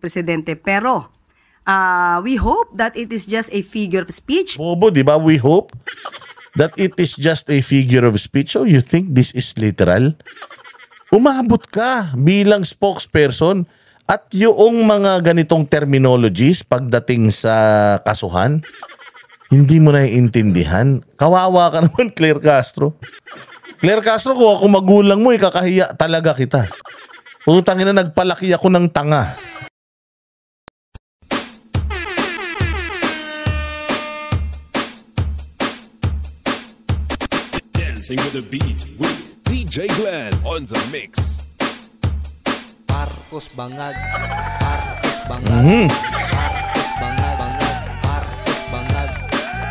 Presidente. Pero we hope that it is just a figure of speech. Bobo, di ba? We hope that it is just a figure of speech. So you think this is literal? Umabot ka bilang spokesperson at yung mga ganitong terminologies pagdating sa kasuhan, hindi mo naiintindihan. Kawawa ka naman, Claire Castro. Claire Castro, kung ako magulang mo, ikakahiya talaga kita. Putang ina, nagpalaki ako ng tanga. Dancing with the beat with DJ Glenn on the mix. Marcos Bangag, Marcos Bangag, Marcos Bangag, Marcos Bangag,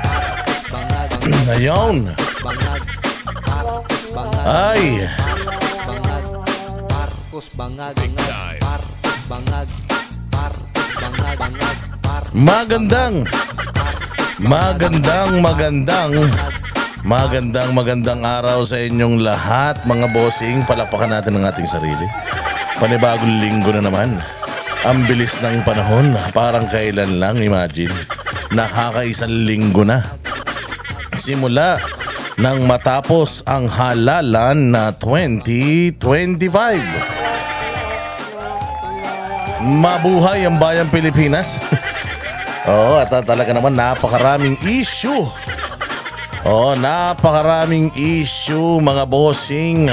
Marcos Bangag, Ngayon. Bangag, Marcos Bangag, Ay. Marcos Bangag, Big time. Marcos Bangag, Marcos Bangag, Marcos Magandang araw sa inyong lahat, mga bossing. Palakpakan natin ang ating sarili. Panibagong linggo na naman. Ang bilis ng panahon, parang kailan lang, imagine. Nakakaisang linggo na. Simula nang matapos ang halalan na 2025. Mabuhay ang bayang Pilipinas. Oo, at talaga naman napakaraming issue. Napakaraming issue, mga bossing.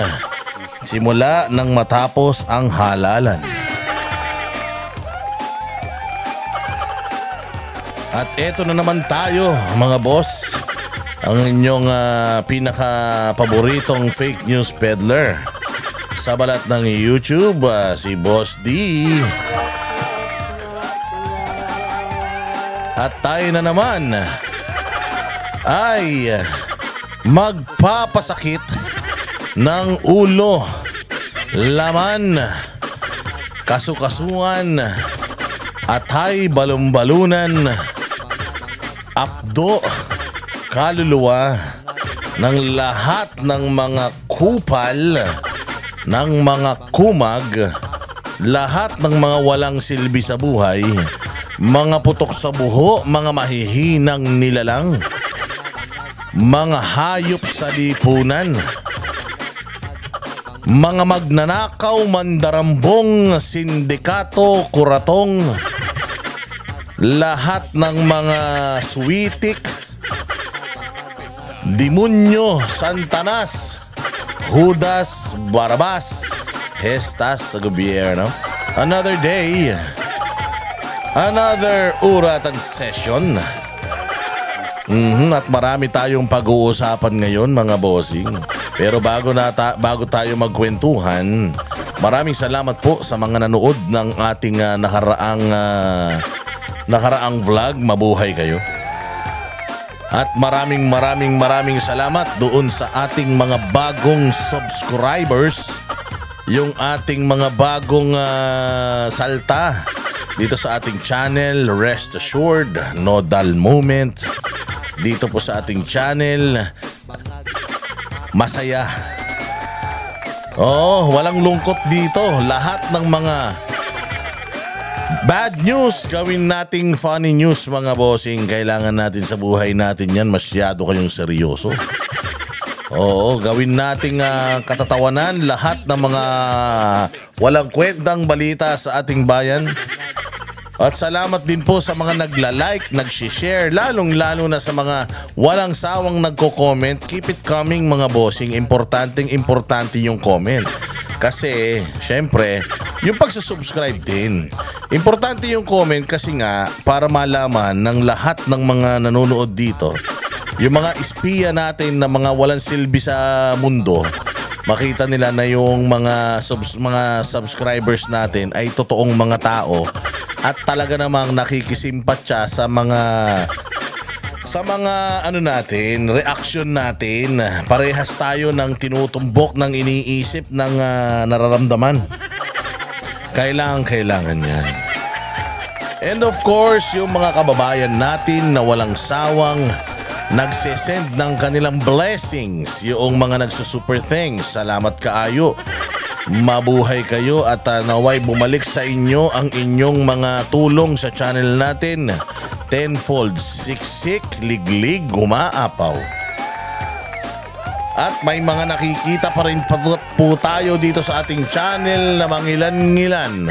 Simula nang matapos ang halalan. At eto na naman tayo, mga boss. Ang inyong pinaka-paboritong fake news peddler sa balat ng YouTube, si Boss D. At tayo na naman ay magpapasakit ng ulo, laman, kasukasuan, atay, balumbalunan, apdo, kaluluwa ng lahat ng mga kupal, ng mga kumag, lahat ng mga walang silbi sa buhay, mga putok sa buho, mga mahihinang nilalang, mga hayop sa lipunan, mga magnanakaw, mandarambong, sindikato, kuratong, lahat ng mga switik, demonyo, santanas, Judas, Barabas, Hestas sa gobyerno. Another day, another uratan session. At marami tayong pag-uusapan ngayon, mga bossing. Pero bago tayo magkwentuhan, maraming salamat po sa mga nanood ng ating nakaraang vlog. Mabuhay kayo. At maraming salamat doon sa ating mga bagong subscribers, yung ating mga bagong salta dito sa ating channel. Rest assured, no dull moment dito po sa ating channel. Masaya. Walang lungkot dito. Lahat ng mga bad news, gawin nating funny news, mga bossing. Kailangan natin sa buhay natin yan. Masyado kayong seryoso. Gawin nating katatawanan lahat ng mga walang kwentang balita sa ating bayan. At salamat din po sa mga nagla-like, nag-share, lalong-lalo na sa mga walang sawang nagko-comment. Keep it coming, mga bossing. Importante yung comment. Kasi, syempre, yung pagsasubscribe din. Importante yung comment kasi nga, para malaman ng lahat ng mga nanonood dito, yung mga espiya natin na mga walang silbi sa mundo, makita nila na yung mga subscribers natin ay totoong mga tao at talaga namang nakikisimpatya sa mga reaction natin. Parehas tayo ng tinutumbok ng iniisip ng nararamdaman. Kailangan yan. And of course, yung mga kababayan natin na walang sawang nagsesend ng kanilang blessings, yung mga nagsusuper thanks, salamat kaayo. Mabuhay kayo at naway bumalik sa inyo ang inyong mga tulong sa channel natin. Tenfold, siksik, liglig, gumaapaw. At may mga nakikita pa rin po tayo dito sa ating channel na mangilan-ngilan.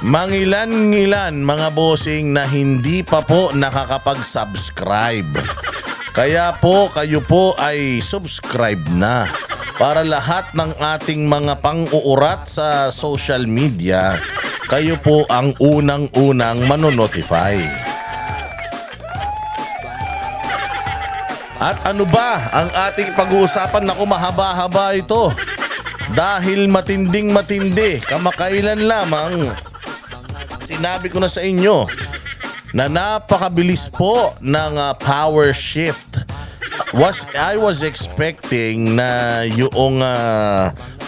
Mangilan-ngilan mga bossing na hindi pa po nakakapag-subscribe. Kaya po kayo po ay subscribe na para lahat ng ating mga pang-uurat sa social media, kayo po ang unang-unang manonotify. At ano ba ang ating pag-uusapan? Naku, mahaba-haba ito. Dahil matinding-matindi, kamakailan lamang sinabi ko na sa inyo na napakabilis po ng power shift. I was expecting na yung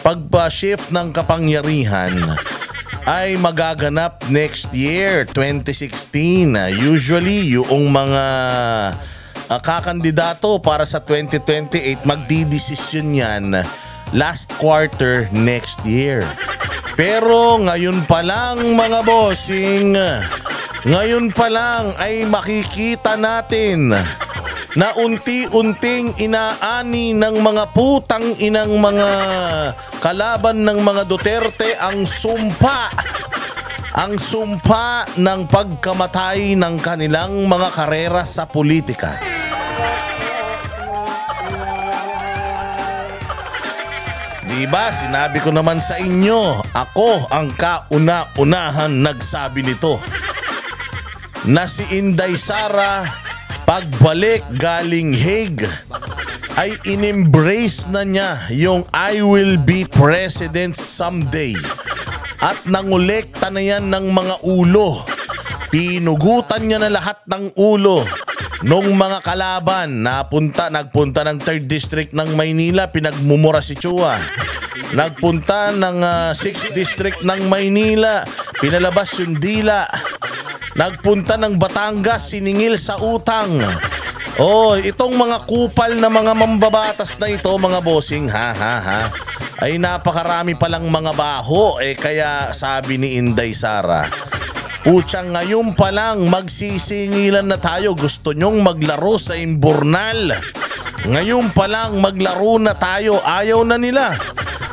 pagpa-shift ng kapangyarihan ay magaganap next year, 2016. Usually, yung mga kakandidato para sa 2028, magdidesisyon yan last quarter next year. Pero ngayon pa lang mga bossing, ngayon pa lang ay makikita natin na unti-unting inaani ng mga putang inang mga kalaban ng mga Duterte ang sumpa ng pagkamatay ng kanilang mga karera sa politika. Diba, sinabi ko naman sa inyo, ako ang kauna-unahan nagsabi nito, na si Inday Sara pagbalik galing Hague ay in-embrace na niya yung I will be president someday. At nangolekta na yan ng mga ulo. Pinugutan niya na lahat ng ulo nung mga kalaban. Nagpunta ng 3rd District ng Maynila, pinagmumura si Chua. Nagpunta ng 6th District ng Maynila, pinalabas yung dila. Nagpunta ng Batangas, siningil sa utang. Itong mga kupal na mga mambabatas na ito, mga bossing, ay napakarami palang mga baho. Kaya sabi ni Inday Sara, putsang ngayon pa lang magsisingilan na tayo. Gusto nyong maglaro sa imburnal. Ngayon pa lang maglaro na tayo. Ayaw na nila.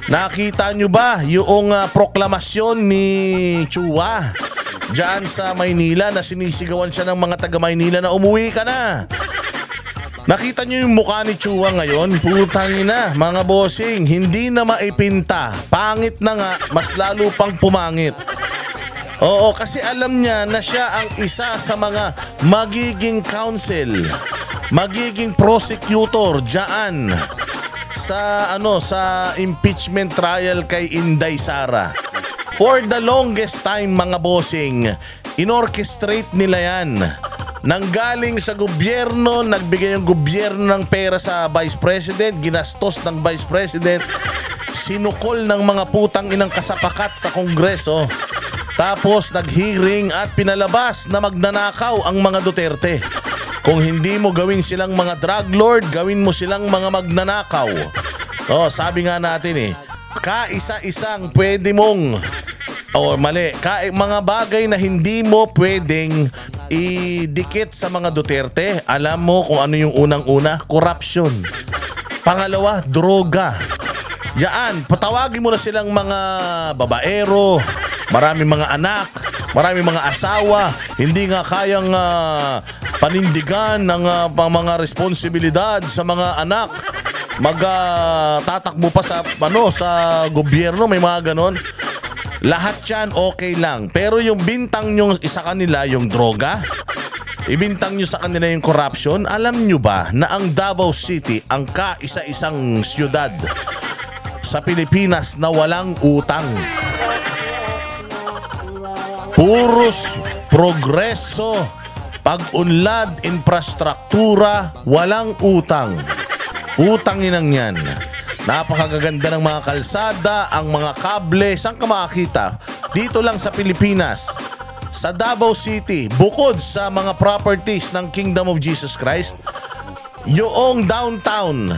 Nakita nyo ba yung proklamasyon ni Chua diyan sa Maynila na sinisigawan siya ng mga taga Maynila na umuwi ka na? Nakita nyo yung mukha ni Chua ngayon? Putang ina, mga bossing, hindi na maipinta. Pangit na nga, mas lalo pang pumangit. Oo, kasi alam niya na siya ang isa sa mga magiging counsel, magiging prosecutor diyan sa impeachment trial kay Inday Sara. For the longest time, mga bossing, inorchestrate nila yan. Nanggaling sa gobyerno, nagbigay yung gobyerno ng pera sa Vice President, ginastos ng Vice President, sinukol ng mga putang inang kasapakat sa Kongreso, tapos nag-hearing at pinalabas na magnanakaw ang mga Duterte. Kung hindi mo gawin silang mga drug lord, gawin mo silang mga magnanakaw. Sabi nga natin kaisa-isang pwede mong mga bagay na hindi mo pwedeng idikit sa mga Duterte. Alam mo kung ano yung unang-una? Corruption. Pangalawa, droga. Yaan, patawagin mo na silang mga babaero, maraming mga anak, maraming mga asawa, hindi nga kayang panindigan ng mga responsibilidad sa mga anak. Tatakbo pa sa gobyerno, may mga ganon. Lahat yan okay lang. Pero yung bintang nyo isa kanila yung droga, ibintang nyo sa kanila yung corruption. Alam nyo ba na ang Davao City ang kaisa-isang siyudad sa Pilipinas na walang utang? Puros progreso, pag-unlad, infrastruktura, walang utang. Utangin ang yan. Napakagaganda ng mga kalsada, ang mga kable. Saan ka makakita? Dito lang sa Pilipinas, sa Davao City, bukod sa mga properties ng Kingdom of Jesus Christ, yung downtown,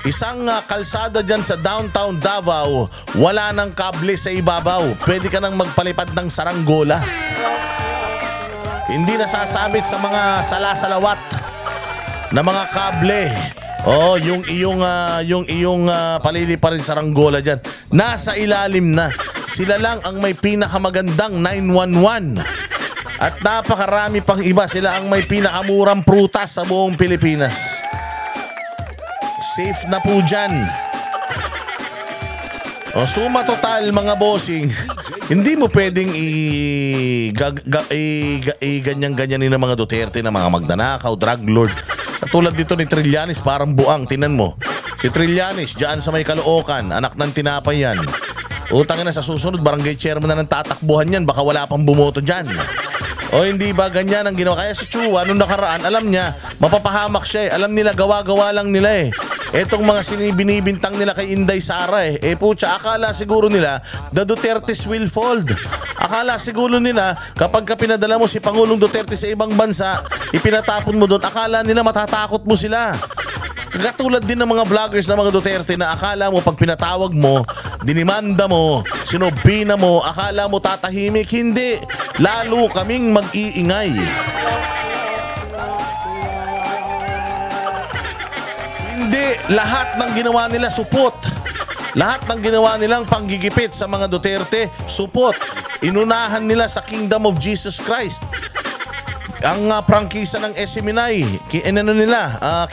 Isang kalsada dyan sa downtown Davao, wala nang kable sa ibabaw. Pwede ka nang magpalipad ng saranggola. Hindi nasasabit sa mga salasalawat na mga kable. Oh, yung iyong paliliparin saranggola dyan. Nasa ilalim na. Sila lang ang may pinakamagandang 911. At napakarami pang iba. Sila ang may pinakamurang prutas sa buong Pilipinas. Safe na po dyan. O suma total mga bossing, hindi mo pwedeng ganyan-ganyanin ng mga Duterte na mga magnanakaw, drug lord. Katulad dito ni Trillanes, parang buang. Tinan mo. Si Trillanes, dyan sa may Caloocan, anak ng tinapay yan. Utangin na sa susunod, barangay chairman na ng tatakbuhan yan. Baka wala pang bumoto dyan. O hindi ba ganyan ang ginawa? Kaya si Chua, nung nakaraan, alam niya, mapapahamak siya eh. Alam nila, gawa-gawa lang nila eh. Etong mga binibintang nila kay Inday Sara eh. Pucha, akala siguro nila, the Dutertes will fold. Akala siguro nila, kapag ka pinadala mo si Pangulong Duterte sa ibang bansa, ipinatapon mo doon, akala nila matatakot mo sila. Katulad din ng mga vloggers na mga Duterte na akala mo pag pinatawag mo, dinimanda mo, sinobina mo, akala mo tatahimik. Hindi. Lalo kaming mag-iingay. Hindi. Lahat ng ginawa nila supot. Lahat ng ginawa nilang panggigipit sa mga Duterte, supot. Inunahan nila sa Kingdom of Jesus Christ. Ang prangkisa ng SMNI,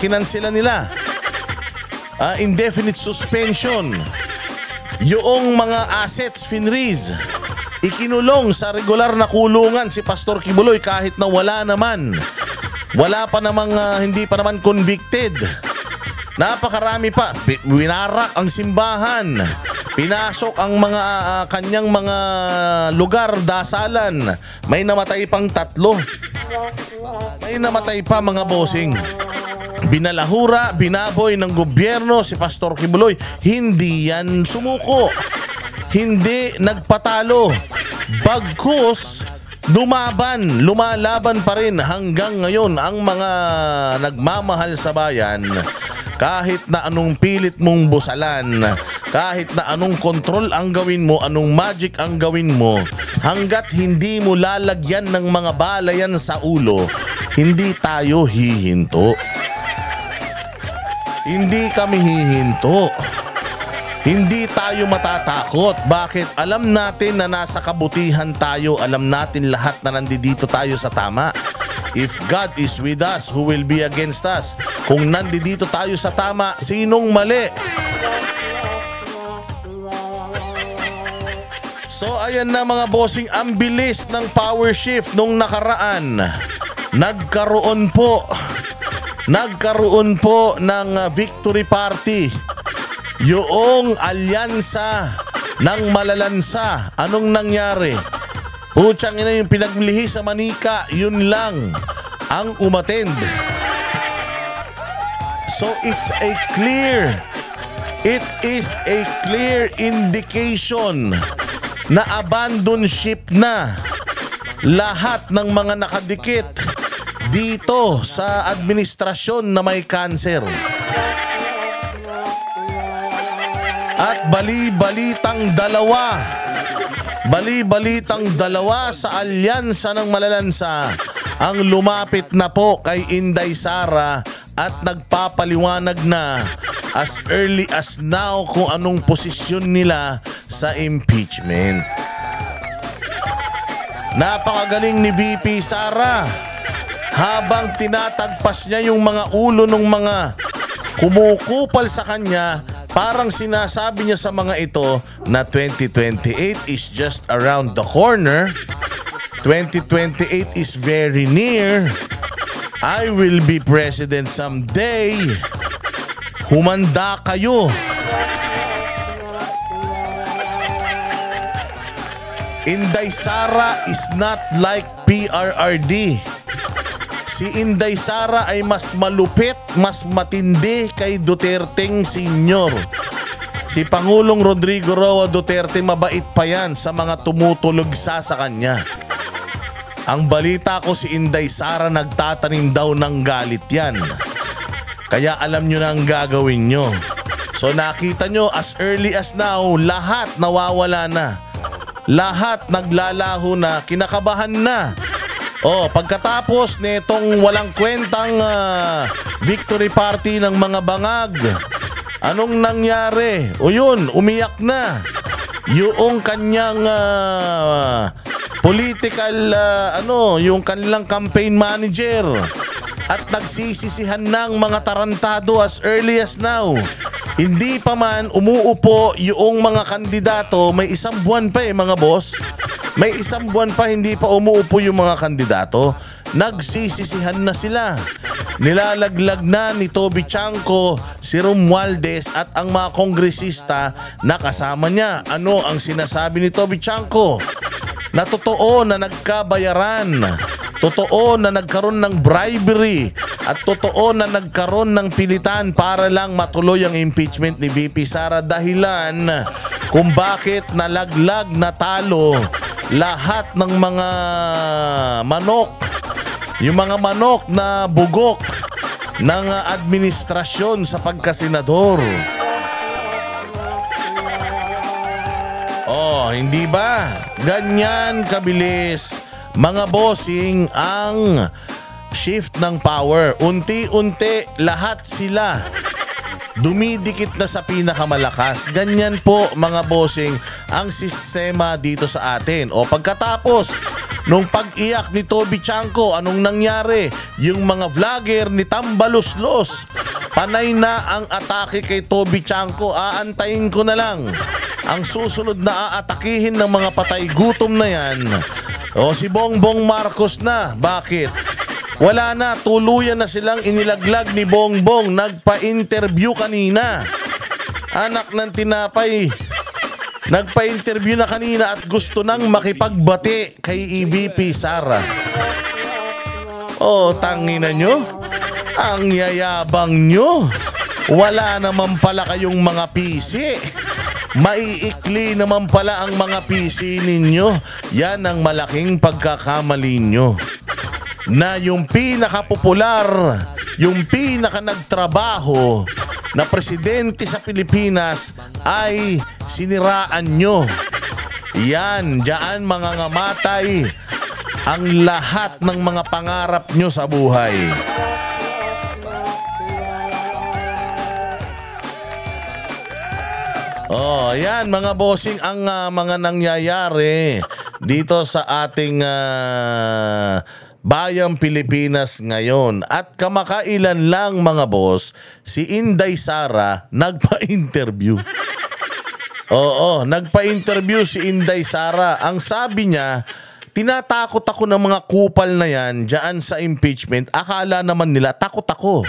kinansila nila. Indefinite suspension. Yung mga assets finreeze. Ikinulong sa regular na kulungan si Pastor Kibuloy kahit na wala naman. Wala pa namang hindi pa naman convicted. Napakarami pa. Winarak ang simbahan. Pinasok ang mga kanyang mga lugar, dasalan. May namatay pang 3. May namatay pa mga bossing. Binalahura, binaboy ng gobyerno si Pastor Kibuloy. Hindi yan sumuko. Hindi nagpatalo. Bagkus, lumalaban pa rin hanggang ngayon ang mga nagmamahal sa bayan. Kahit na anong pilit mong busalan, kahit na anong kontrol ang gawin mo, anong magic ang gawin mo, hanggat hindi mo lalagyan ng mga balayan sa ulo, hindi tayo hihinto. Hindi kami hihinto. Hindi tayo matatakot. Bakit? Alam natin na nasa kabutihan tayo. Alam natin lahat na nandito tayo sa tama. If God is with us, who will be against us? Kung nandito tayo sa tama, sinong mali? So ayan na mga bossing, ang bilis ng power shift nung nakaraan. Nagkaroon po ng victory party. Yung alyansa ng malalansa. Anong nangyari? Putsang ina, yung pinaglihi sa Manika, yun lang ang umattend. So it is a clear indication na abandon ship na lahat ng mga nakadikit dito sa administrasyon na may cancer. At bali-balitang dalawa sa alyansa ng malalansa ang lumapit na po kay Inday Sara at nagpapaliwanag na as early as now kung anong posisyon nila sa impeachment. Napakagaling ni VP Sara. Habang tinatagpas niya yung mga ulo ng mga kumukupal sa kanya, parang sinasabi niya sa mga ito na 2028 is just around the corner. 2028 is very near. I will be president someday. Humanda kayo. Inday Sara is not like PRRD. Si Inday Sara ay mas malupit, mas matindi kay Duterteng Senior. Si Pangulong Rodrigo Roa Duterte mabait pa yan sa mga tumutulog sa kanya. Ang balita ko si Inday Sara nagtatanim daw ng galit yan. Kaya alam nyo na ang gagawin nyo. So nakita nyo, as early as now, lahat nawawala na. Lahat naglalaho na, kinakabahan na. Pagkatapos nitong walang kwentang victory party ng mga bangag, anong nangyari? Yun, umiyak na. Yung kanyang political, yung kanilang campaign manager. At nagsisisihan ng mga tarantado as early as now. Hindi pa man umuupo yung mga kandidato, may 1 buwan pa mga boss. May 1 buwan pa hindi pa umuupo yung mga kandidato. Nagsisisihan na sila. Nilalaglag na ni Toby Chanco, si Romualdez at ang mga kongresista na kasama niya. Ano ang sinasabi ni Toby Chanco? Na totoo na nagkabayaran. Totoo na nagkaroon ng bribery at totoo na nagkaroon ng pilitan para lang matuloy ang impeachment ni VP Sara, dahilan kung bakit nalaglag na talo lahat ng mga manok, yung mga manok na bugok ng administrasyon sa pagkasenador. Hindi ba? Ganyan kabilis, mga bossing, ang shift ng power. Unti-unti lahat sila dumidikit na sa pinakamalakas. Ganyan po, mga bossing, ang sistema dito sa atin. Pagkatapos nung pag-iyak ni Toby Chanco, anong nangyari? Yung mga vlogger ni Tambaluslos, panay na ang atake kay Toby Chanco. Aantayin ko na lang ang susunod na aatakihin ng mga patay gutom na yan. Si Bongbong Marcos na. Bakit? Wala na, tuluyan na silang inilaglag ni Bongbong. Nagpa-interview kanina. Anak ng tinapay. Nagpa-interview na kanina at gusto nang makipagbati kay EVP Sara. Tangina nyo. Ang yayabang nyo. Wala naman pala kayong mga PC. Maiikli naman pala ang mga PC ninyo. Yan ang malaking pagkakamali nyo. Na yung pinakapopular, yung pinaka nagtrabaho na presidente sa Pilipinas ay siniraan nyo. Yan, diyan mangangamatay ang lahat ng mga pangarap nyo sa buhay. Yan mga bossing ang mga nangyayari dito sa ating bayang Pilipinas ngayon. At kamakailan lang, mga boss, si Inday Sara nagpa-interview. Nagpa-interview si Inday Sara. Ang sabi niya, tinatakot ako ng mga kupal na yan dyan sa impeachment. Akala naman nila takot ako.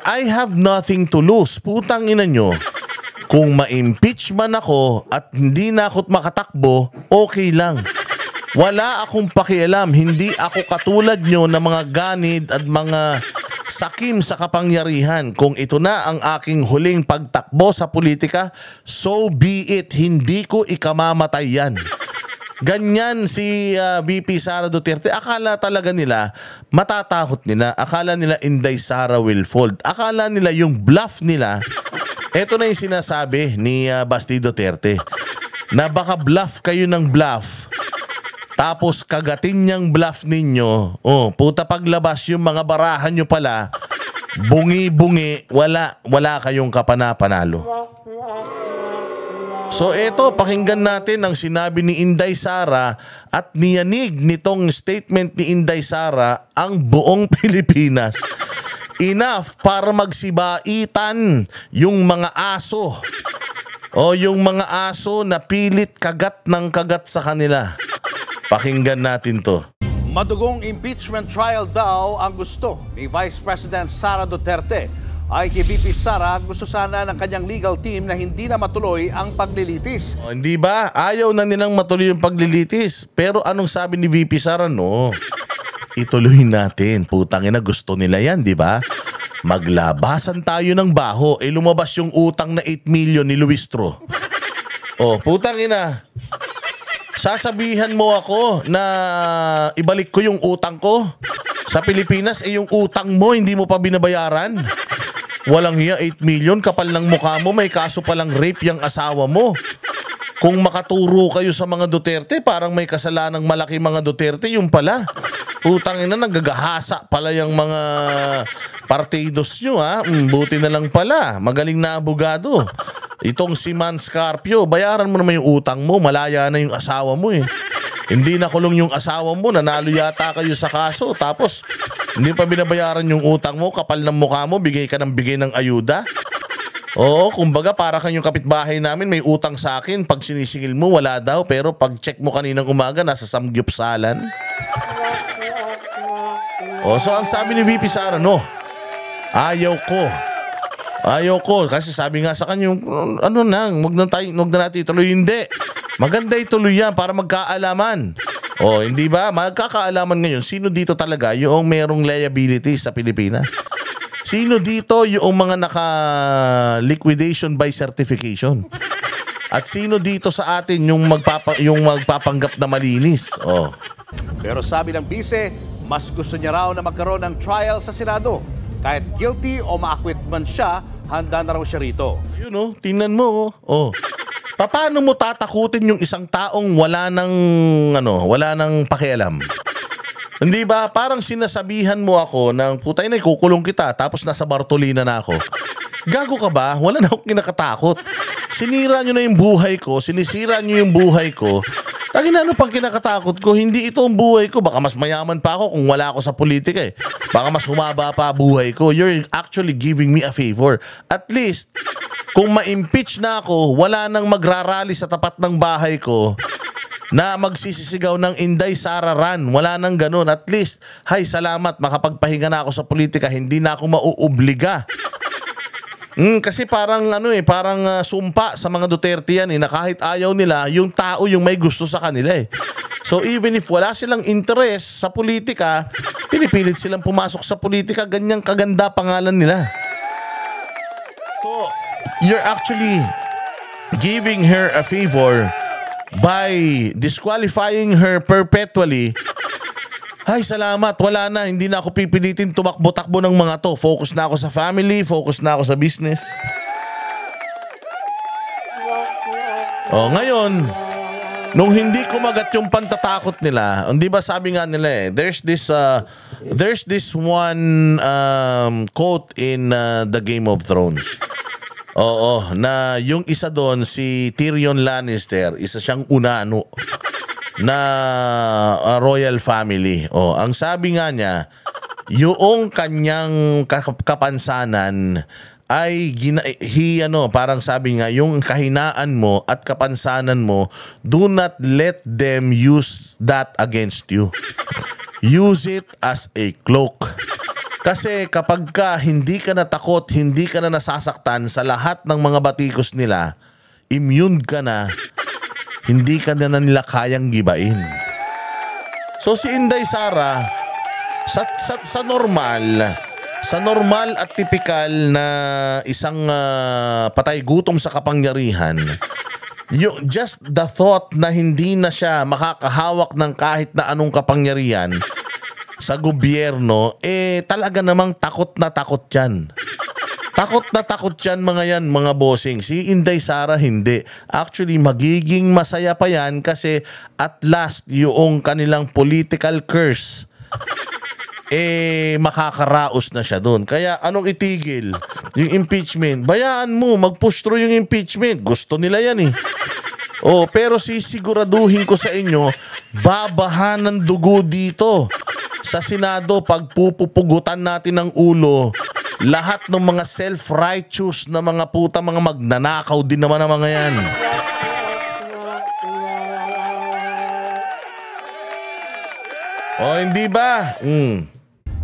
I have nothing to lose. Putang ina nyo. Kung ma-impeach man ako at hindi na ako't makatakbo, okay lang. Wala akong pakialam. Hindi ako katulad nyo na mga ganid at mga sakim sa kapangyarihan. Kung ito na ang aking huling pagtakbo sa politika, so be it. Hindi ko ikamamatay yan. Ganyan si VP Sara Duterte. Akala talaga nila, matatakot nila. Akala nila Inday Sara will fold. Akala nila yung bluff nila. Ito na yung sinasabi ni Basti Duterte. Na baka bluff kayo ng bluff. Tapos kagatin niyang bluff ninyo. Puta paglabas yung mga barahan nyo pala. Bungi-bungi. Wala kayong kapana-panalo. So eto, pakinggan natin ang sinabi ni Inday Sara at niyanig nitong statement ni Inday Sara ang buong Pilipinas. Enough para magsibaitan yung mga aso. Yung mga aso na pilit kagat ng kagat sa kanila. Pakinggan natin to. Madugong impeachment trial daw ang gusto ni Vice President Sara Duterte. Ay kay VP Sara, gusto sana ng kanyang legal team na hindi na matuloy ang paglilitis. Hindi ba? Ayaw na nilang matuloy yung paglilitis. Pero anong sabi ni VP Sara? No. Ituloy natin. Putang ina, gusto nila yan, di ba? Maglabasan tayo ng baho. Lumabas yung utang na 8 million ni Luistro. Putang ina. Sasabihan mo ako na ibalik ko yung utang ko sa Pilipinas, yung utang mo hindi mo pa binabayaran. Walang hiya, 8 million, kapal ng mukha mo, may kaso palang rape yung asawa mo. Kung makaturo kayo sa mga Duterte, parang may kasalanang malaki mga Duterte, yung pala. Utang ina, nagagahasa pala yung mga partidos nyo, ha? Buti na lang pala, magaling na abogado. Itong si Man Scarpio, bayaran mo naman yung utang mo, malaya na yung asawa mo eh. Hindi na kulong yung asawa mo, nanalo yata kayo sa kaso, tapos hindi pa binabayaran yung utang mo, kapal ng mukha mo, bigay ka ng bigay ng ayuda. Oo, kumbaga para kang yung kapitbahay namin, may utang sa akin, pag sinisingil mo, wala daw, pero pag check mo kaninang umaga, nasa samgyupsalan. So ang sabi ni VP Sara, no, ayaw ko, kasi sabi nga sa kanya, ano na, wag na natin ituloy, hindi. Maganda ituloy yan para magkaalaman. Hindi ba? Magkakaalaman ngayon, sino dito talaga yung merong liability sa Pilipinas? Sino dito yung mga naka-liquidation by certification? At sino dito sa atin yung magpapanggap na malinis? Pero sabi ng bise, mas gusto niya raw na magkaroon ng trial sa Senado. Kahit guilty o ma-acquit man siya, handa na raw siya rito. Yun tingnan mo. Paano mo tatakutin yung isang taong wala nang pakialam? Hindi ba? Parang sinasabihan mo ako ng putay na ikukulong kita tapos nasa Bartolina na ako. Gago ka ba? Wala na akong kinakatakot. Sinira nyo na yung buhay ko, sinisira nyo yung buhay ko. Tangina, ano pang kinakatakot ko? Hindi ito ang buhay ko. Baka mas mayaman pa ako kung wala ako sa politika eh. Baka mas humaba pa buhay ko. You're actually giving me a favor. At least, kung ma-impeach na ako, wala nang magrarally sa tapat ng bahay ko na magsisisigaw ng Inday Sara Run. Wala nang ganun. At least, hay, salamat, makapagpahinga na ako sa politika. Hindi na ako mauobliga. Kasi parang sumpa sa mga Duterte yan na kahit ayaw nila, yung tao yung may gusto sa kanila eh. So even if wala silang interest sa politika, pinipilit silang pumasok sa politika, ganyang kaganda pangalan nila. So you're actually giving her a favor by disqualifying her perpetually. Ay, salamat. Wala na. Hindi na ako pipilitin tumakbo-takbo ng mga to. Focus na ako sa family. Focus na ako sa business. Ngayon, nung hindi kumagat yung pantatakot nila, hindi ba sabi nga nila there's this one quote in the Game of Thrones. Na yung isa doon, si Tyrion Lannister, isa siyang unano na royal family. Ang sabi nga niya, yung kanyang kapansanan ay parang sabi nga, yung kahinaan mo at kapansanan mo, do not let them use that against you. Use it as a cloak. Kasi kapag hindi ka natakot, hindi ka na nasasaktan sa lahat ng mga batikos nila, immune ka na, hindi ka na nila kayang gibain. So si Inday Sara, sa normal at tipikal na isang patay gutom sa kapangyarihan, just the thought na hindi na siya makakahawak ng kahit na anong kapangyarihan sa gobyerno, talaga namang takot na takot yan. Takot na takot yan mga bossing. Si Inday Sara hindi. Actually, magiging masaya pa yan kasi at last, yung kanilang political curse, makakaraos na siya doon. Kaya anong itigil? Yung impeachment. Bayaan mo, mag-push through yung impeachment. Gusto nila yan eh. Pero sisiguraduhin ko sa inyo, babahan ng dugo dito. Sa Senado, pag pupupugutan natin ng ulo, lahat ng mga self-righteous na mga mga magnanakaw din naman ang mga yan. Hindi ba?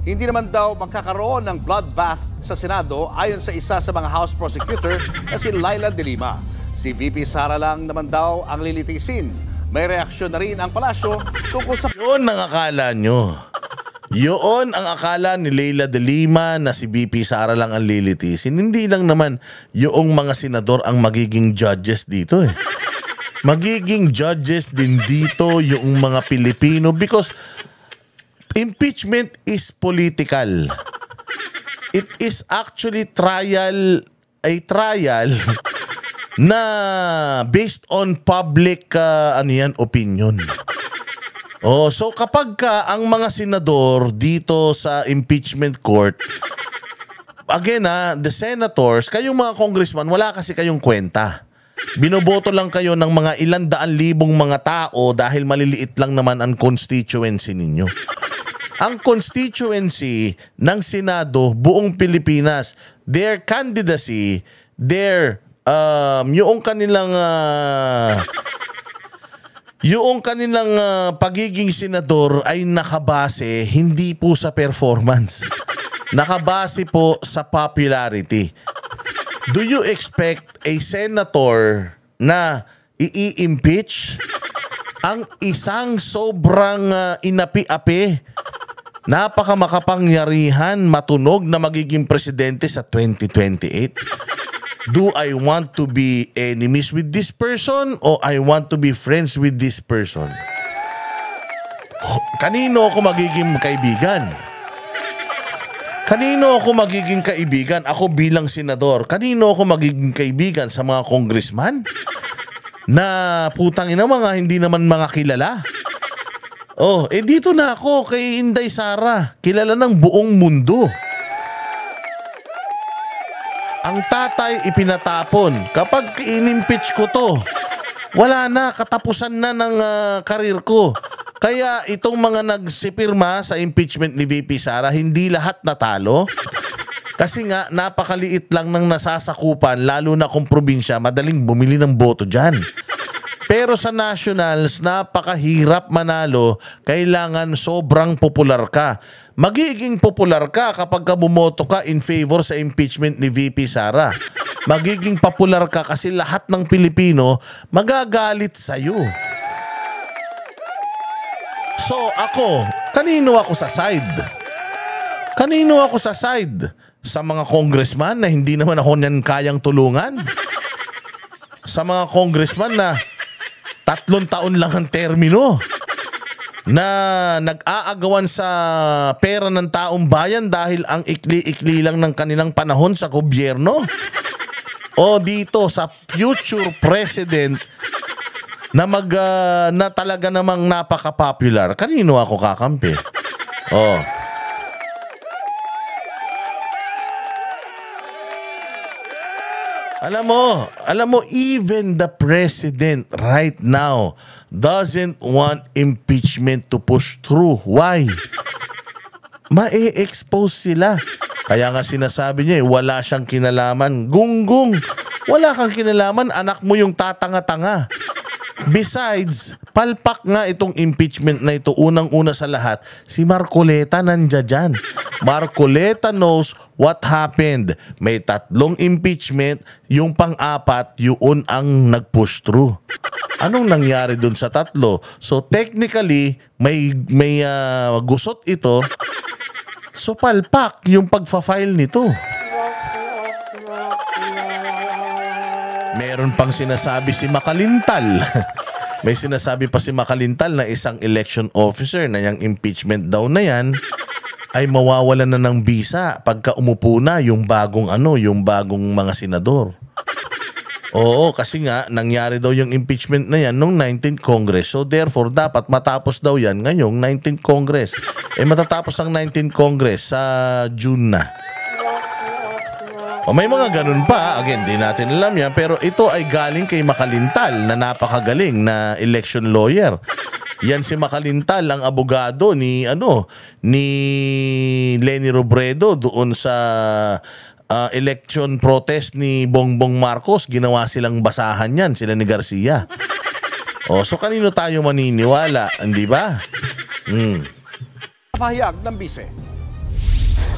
Hindi naman daw magkakaroon ng bloodbath sa Senado ayon sa isa sa mga House Prosecutor na si Laila De Lima. Si VP Sara lang naman daw ang lilitisin. May reaksyon na rin ang palasyo tungkol sa... Yun ang akala nyo. Yun ang akala ni Laila De Lima na si VP Sara lang ang lilitisin. Hindi lang naman yung mga senador ang magiging judges dito eh. Magiging judges din dito yung mga Pilipino because impeachment is political. it is actually a trial na based on public opinion. So kapag ang mga senador dito sa impeachment court, again the senators, kayong mga congressman, wala kasi kayong kwenta. Binoboto lang kayo ng mga 100,000 mga tao dahil maliliit lang naman ang constituency ninyo. Ang constituency ng Senado, buong Pilipinas, their candidacy, yung kanilang pagiging senador ay nakabase hindi po sa performance. Nakabase po sa popularity. Do you expect a senator na i-impeach ang isang sobrang inapi-api, napakamakapangyarihan, matunog na magiging presidente sa 2028? Do I want to be enemies with this person o I want to be friends with this person? Kanino ako magiging kaibigan? Kanino ako magiging kaibigan? Ako bilang senador. Kanino ako magiging kaibigan? Sa mga congressman? Na putang ina mga hindi naman mga kilala? Dito na ako kay Inday Sara. Kilala ng buong mundo. Ang tatay ipinatapon. Kapag inimpeach ko to, wala na, katapusan na ng karir ko. Kaya itong mga nagsipirma sa impeachment ni VP Sara, hindi lahat natalo. Kasi nga, napakaliit lang ng nasasakupan, lalo na kung probinsya, madaling bumili ng boto dyan. Pero sa nationals, napakahirap manalo, kailangan sobrang popular ka. Magiging popular ka kapag bumoto ka in favor sa impeachment ni VP Sara. Magiging popular ka kasi lahat ng Pilipino magagalit sa'yo. So ako, kanino ako sa side? Kanino ako sa side? Sa mga congressman na hindi naman ako niyan kayang tulungan? Sa mga congressman na 3 taon lang ang termino? Na nag-aagawan sa pera ng taong bayan dahil ang ikli-ikli lang ng kanilang panahon sa gobyerno? O dito sa future president na talaga namang napaka-popular, kanino ako kakampi? Alam mo, even the president right now doesn't want impeachment to push through. Why? Ma-expose sila. Kaya nga sinasabi niya, wala siyang kinalaman. Gunggong, wala kang kinalaman, anak mo yung tatanga-tanga. Besides, palpak nga itong impeachment na ito, unang-una sa lahat, si Marcoleta nandiyan dyan. Marcoleta knows what happened. May 3 impeachment, yung pang-4, yun ang nag-push through. Anong nangyari dun sa 3? So technically, may gusot ito. So palpak yung pagfa-file nito. Meron pang sinasabi si Makalintal. May sinasabi pa si Makalintal na isang election officer na yung impeachment daw na yan ay mawawalan na ng visa pagka umupo na yung bagong mga senador. Oo, kasi nga nangyari daw yung impeachment na yan nung 19th Congress. So therefore, dapat matapos daw yan ngayong 19th Congress. Matatapos ang 19th Congress sa June na. May mga ganun pa, again, di natin alam yan, pero ito ay galing kay Makalintal na napakagaling na election lawyer. Yan si Makalintal, ang abogado ni Leni Robredo doon sa election protest ni Bongbong Marcos. Ginawa silang basahan yan, sila ni Garcia. So kanino tayo maniniwala, hindi ba? Pahayag ng bise.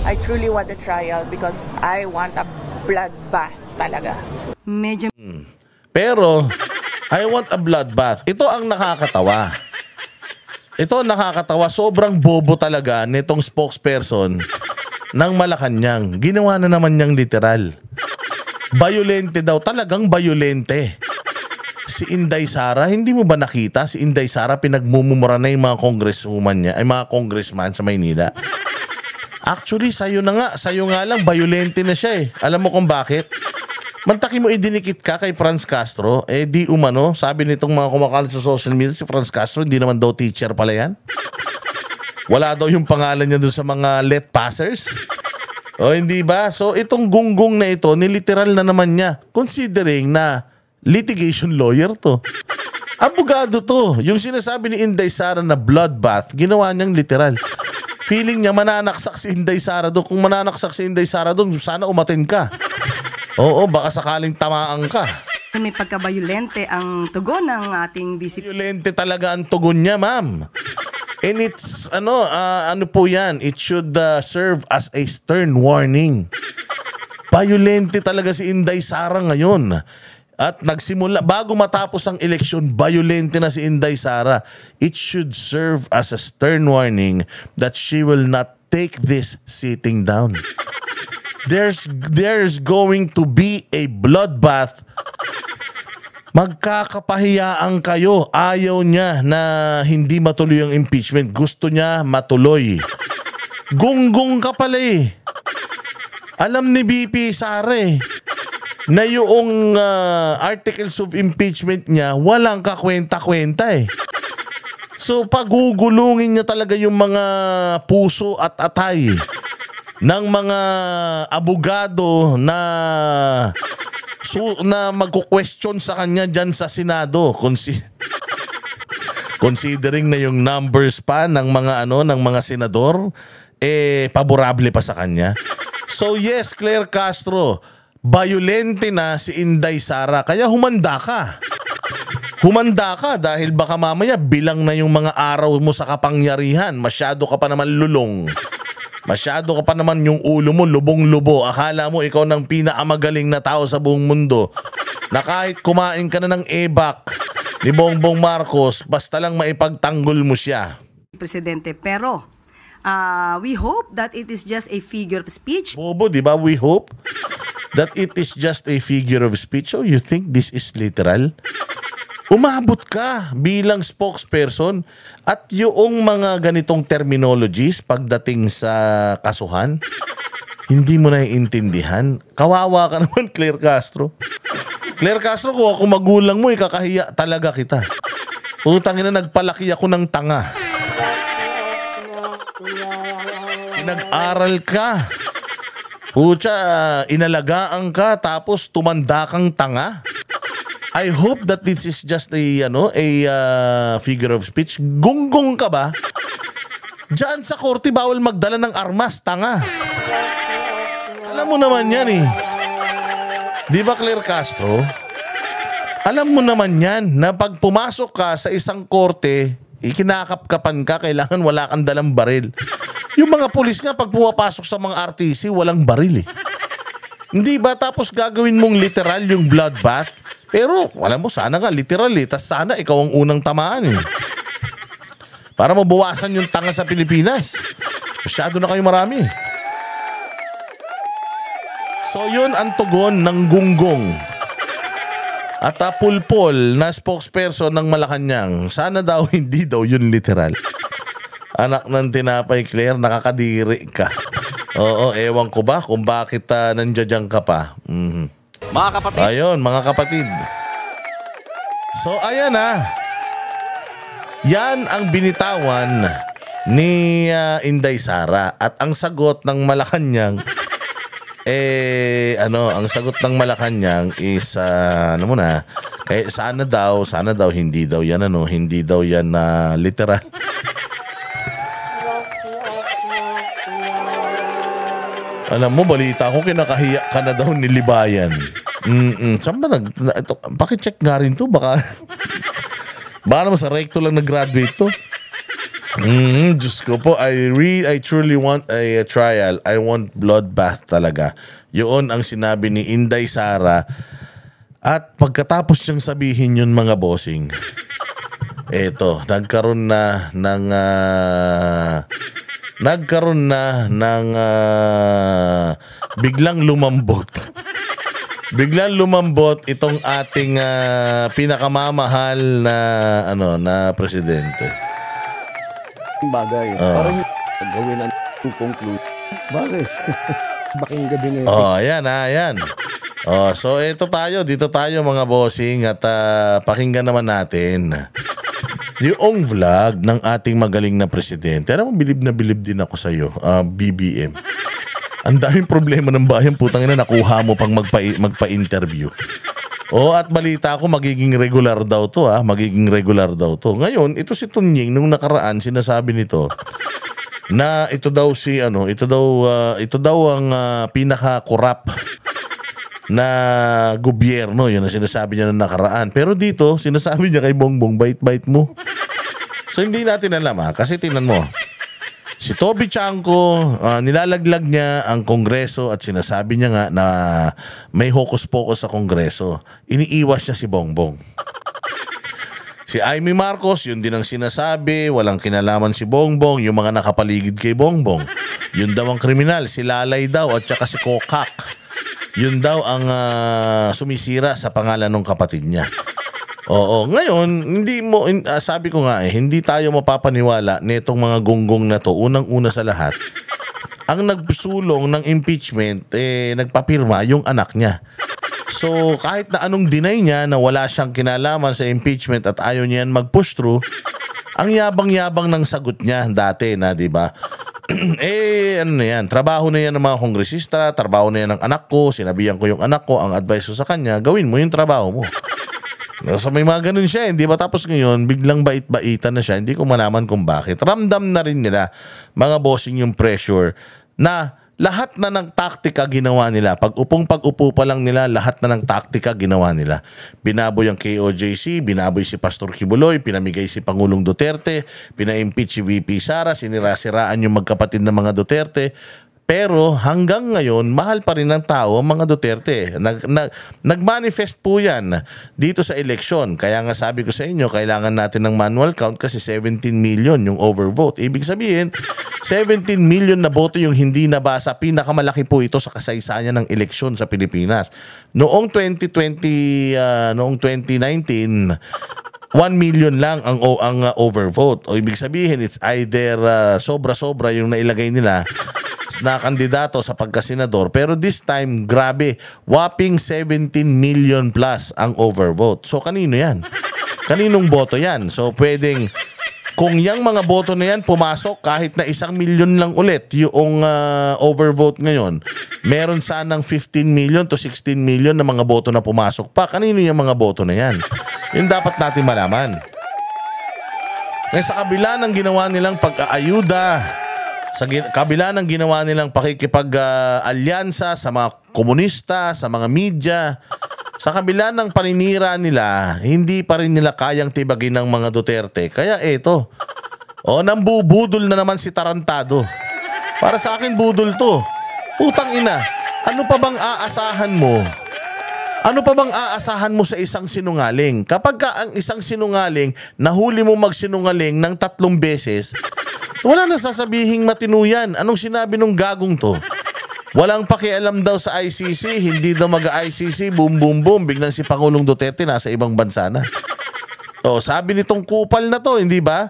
I truly want a trial because I want a bloodbath talaga. Medyo Pero, I want a bloodbath. Ito ang nakakatawa. Sobrang bobo talaga nitong spokesperson ng Malacanang. Ginawa na naman niyang literal. Bayolente daw. Talagang bayolente. Si Inday Sara, hindi mo ba nakita? Si Inday Sara, pinagmumura na yung mga congresswoman niya, ay mga congressman sa Maynila. Actually, sa'yo nga lang, violente na siya eh. Alam mo kung bakit? Mantaki mo idinikit ka kay Franz Castro, eh di umano, sabi nitong mga kumakalat sa social media, si Franz Castro, hindi naman daw teacher pala yan. Wala daw yung pangalan niya doon sa mga let passers. O hindi ba? So itong gunggong na ito, niliteral na naman niya, considering na litigation lawyer to. Abogado to. Yung sinasabi ni Inday Sara na bloodbath, ginawa niyang literal. Feeling niya mananaksak si Inday Sara doon. Kung mananaksak si Inday Sara doon, sana umatin ka. Oo, baka sakaling tamaan ka. May pagkabayolente ang tugon ng ating vice. Violente talaga ang tugon niya, ma'am. And it's, ano po yan, it should serve as a stern warning. Violente talaga si Inday Sara ngayon. At nagsimula, bago matapos ang eleksyon, violente na si Inday Sara. It should serve as a stern warning that she will not take this sitting down. There's going to be a bloodbath. Magkakapahiyaan kayo. Ayaw niya na hindi matuloy ang impeachment. Gusto niya matuloy. Gunggong ka pala eh. Alam ni BP Sara eh, na yung articles of impeachment niya walang kakwenta-kwenta eh. So pagugulungin niya talaga yung mga puso at atay ng mga abogado na magko-question sa kanya dyan sa Senado. Considering na yung numbers pa ng mga ng mga senador paborable pa sa kanya. So yes, Claire Castro, violente na si Inday Sara, kaya humanda ka. Humanda ka dahil baka mamaya bilang na yung mga araw mo sa kapangyarihan. Masyado ka pa naman lulong. Masyado ka pa naman yung ulo mo lubong-lubo. Akala mo ikaw ng pinakamagaling na tao sa buong mundo. Na kahit kumain ka na ng ebak ni Bongbong Marcos, basta lang maipagtanggol mo siya. Presidente, pero we hope that it is just a figure of speech. Bobo, di ba? We hope that it is just a figure of speech. So you think this is literal? Umabot ka bilang spokesperson at yung mga ganitong terminologies pagdating sa kasuhan, hindi mo naiintindihan. Kawawa ka naman, Claire Castro. Claire Castro, kung ako magulang mo, ikakahiya talaga kita. Utangin na, nagpalaki ako ng tanga. Nag-aral ka. Pucha, inalagaan ka tapos tumanda kang tanga. I hope that this is just a figure of speech. Gunggong ka ba? Diyan sa korte bawal magdala ng armas, tanga. Alam mo naman yan eh. Di ba, Claire Castro? Alam mo naman yan na pag pumasok ka sa isang korte, ikinakapkapan ka, kailangan wala kang dalang baril. Yung mga pulis nga pag pumapasok sa mga RTC, walang baril eh. Hindi ba? Tapos gagawin mong literal yung bloodbath? Pero, wala mo, sana nga, literal eh. Tas sana ikaw ang unang tamaan eh. Para mabawasan yung tanga sa Pilipinas. Masyado na kayo marami. So, yun ang tugon ng gunggong. At Pulpol na spokesperson ng Malacanang, sana daw hindi daw yun literal. Anak ng tinapay, Claire, nakakadiri ka. Oo, ewan ko ba kung bakit nandiyan ka pa. Mga kapatid, Ayun, mga kapatid. So, ayan yan ang binitawan ni Inday Sara. At ang sagot ng Malacanang, ang sagot ng Malacanang is, sana daw, hindi daw yan, hindi daw yan literal. Alam mo, balita ko, kinakahiya ka na daw ni Libayan. Saan ba pakicheck nga rin to, baka naman sa recto lang nag-graduate to. Diyos ko po, I truly want a trial. I want bloodbath talaga. Yun ang sinabi ni Inday Sara. At pagkatapos niyang sabihin yun, mga bossing, eto, nagkaroon na ng biglang lumambot. Biglang lumambot itong ating pinakamamahal na presidente. Bagay. Para gawin ang conclude. Bakit? Baking gabinete. Oh, ayan. Oh, so dito tayo mga bossing at pakinggan naman natin yung vlog ng ating magaling na presidente. Alam mo, bilib na bilib din ako sa iyo, BBM. Ang daming problema ng bayan, putang ina, nakuha mo pang magpa-interview. At balita ko magiging regular daw to, magiging regular daw to. Ngayon, ito si Tunying nung nakaraan sinasabi nito na ito daw ang pinaka-corrupt na gobyerno, yun ang sinasabi niya nung nakaraan. Pero dito, sinasabi niya kay Bongbong, bait-bait mo. So hindi natin alam kasi tingnan mo. Si Toby Chanco, nilalaglag niya ang Kongreso at sinasabi niya nga na may hokus-pokus sa Kongreso. Iniiwas niya si Bongbong. Si Amy Marcos, yun din ang sinasabi, walang kinalaman si Bongbong, yung mga nakapaligid kay Bongbong. Yun daw ang kriminal, si Lalay daw at saka si Kokak. Yun daw ang sumisira sa pangalan ng kapatid niya. Oo, ngayon, sabi ko nga hindi tayo mapapaniwala nitong mga gonggong na to. Unang-una sa lahat, ang nagsulong ng impeachment, nagpapirma yung anak niya. So, kahit na anong deny niya na wala siyang kinalaman sa impeachment at ayaw niya mag-push through, ang yabang-yabang ng sagot niya dati na, di ba? Ano na yan, trabaho na yan ng mga kongresista, trabaho na yan ng anak ko, sinabihan ko yung anak ko, ang advice ko sa kanya, gawin mo yung trabaho mo. So may mga ganun siya, hindi ba? Tapos ngayon, biglang bait-baitan na siya, hindi ko malaman kung bakit. Ramdam na rin nila, mga bossing, yung pressure na lahat na ng taktika ginawa nila. Pag-upo pa lang nila, lahat na ng taktika ginawa nila. Binaboy ang KOJC, binaboy si Pastor Kibuloy, pinamigay si Pangulong Duterte, pina-impeach si VP Sara, sinira-siraan yung magkapatid ng mga Duterte. Pero hanggang ngayon, mahal pa rin ng tao ang mga Duterte. Nag-manifest po yan dito sa eleksyon. Kaya nga sabi ko sa inyo, kailangan natin ng manual count kasi 17 million yung overvote. Ibig sabihin, 17 million na boto yung hindi nabasa. Pinakamalaki po ito sa kasaysayan ng eleksyon sa Pilipinas. Noong 2019, 1 million lang ang overvote. O ibig sabihin, it's either sobra-sobra yung nailagay nila na kandidato sa pagkasenador. Pero this time, grabe, whopping 17 million plus ang overvote. So kanino yan? Kaninong boto yan? So pwedeng, kung yung mga boto na yan pumasok, kahit na 1 million lang ulit yung overvote ngayon, meron sanang 15 million to 16 million na mga boto na pumasok pa. Kanino yung mga boto na yan? Yun dapat natin malaman. Ngayon, sa kabila ng ginawa nilang pag-aayuda, sa kabila ng ginawa nilang pakikipag-alyansa sa mga komunista, sa mga media, sa kabila ng paninira nila, hindi pa rin nila kayang tibagin ng mga Duterte. Kaya eto, nambubudol na naman si Tarantado. Para sa akin, budol to. Putang ina, ano pa bang aasahan mo? Ano pa bang aasahan mo sa isang sinungaling? Kapag ang isang sinungaling, nahuli mo magsinungaling ng 3 beses, wala na sasabihing matino yan. Anong sinabi nung gagong to? Walang pakialam daw sa ICC, hindi daw mag-ICC, boom, boom, boom. Biglang si Pangulong Duterte nasa ibang bansa na. Sabi nitong kupal na to, hindi ba?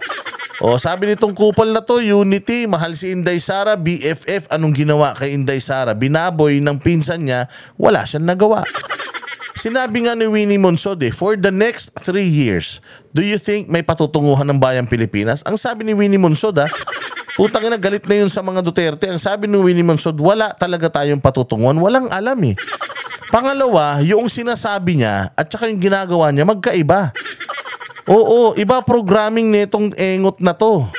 Sabi nitong kupal na to, unity, mahal si Inday Sara, BFF. Anong ginawa kay Inday Sara? Binaboy ng pinsan niya, wala siyang nagawa. Sinabi nga ni Winnie Monsod, for the next 3 years, do you think may patutunguhan ng bayang Pilipinas? Ang sabi ni Winnie Monsod, putang ina, galit na yun sa mga Duterte. Ang sabi ni Winnie Monsod, wala talaga tayong patutunguhan. Walang alam Pangalawa, yung sinasabi niya at saka yung ginagawa niya, magkaiba. Oo, iba programming nitong engot na to.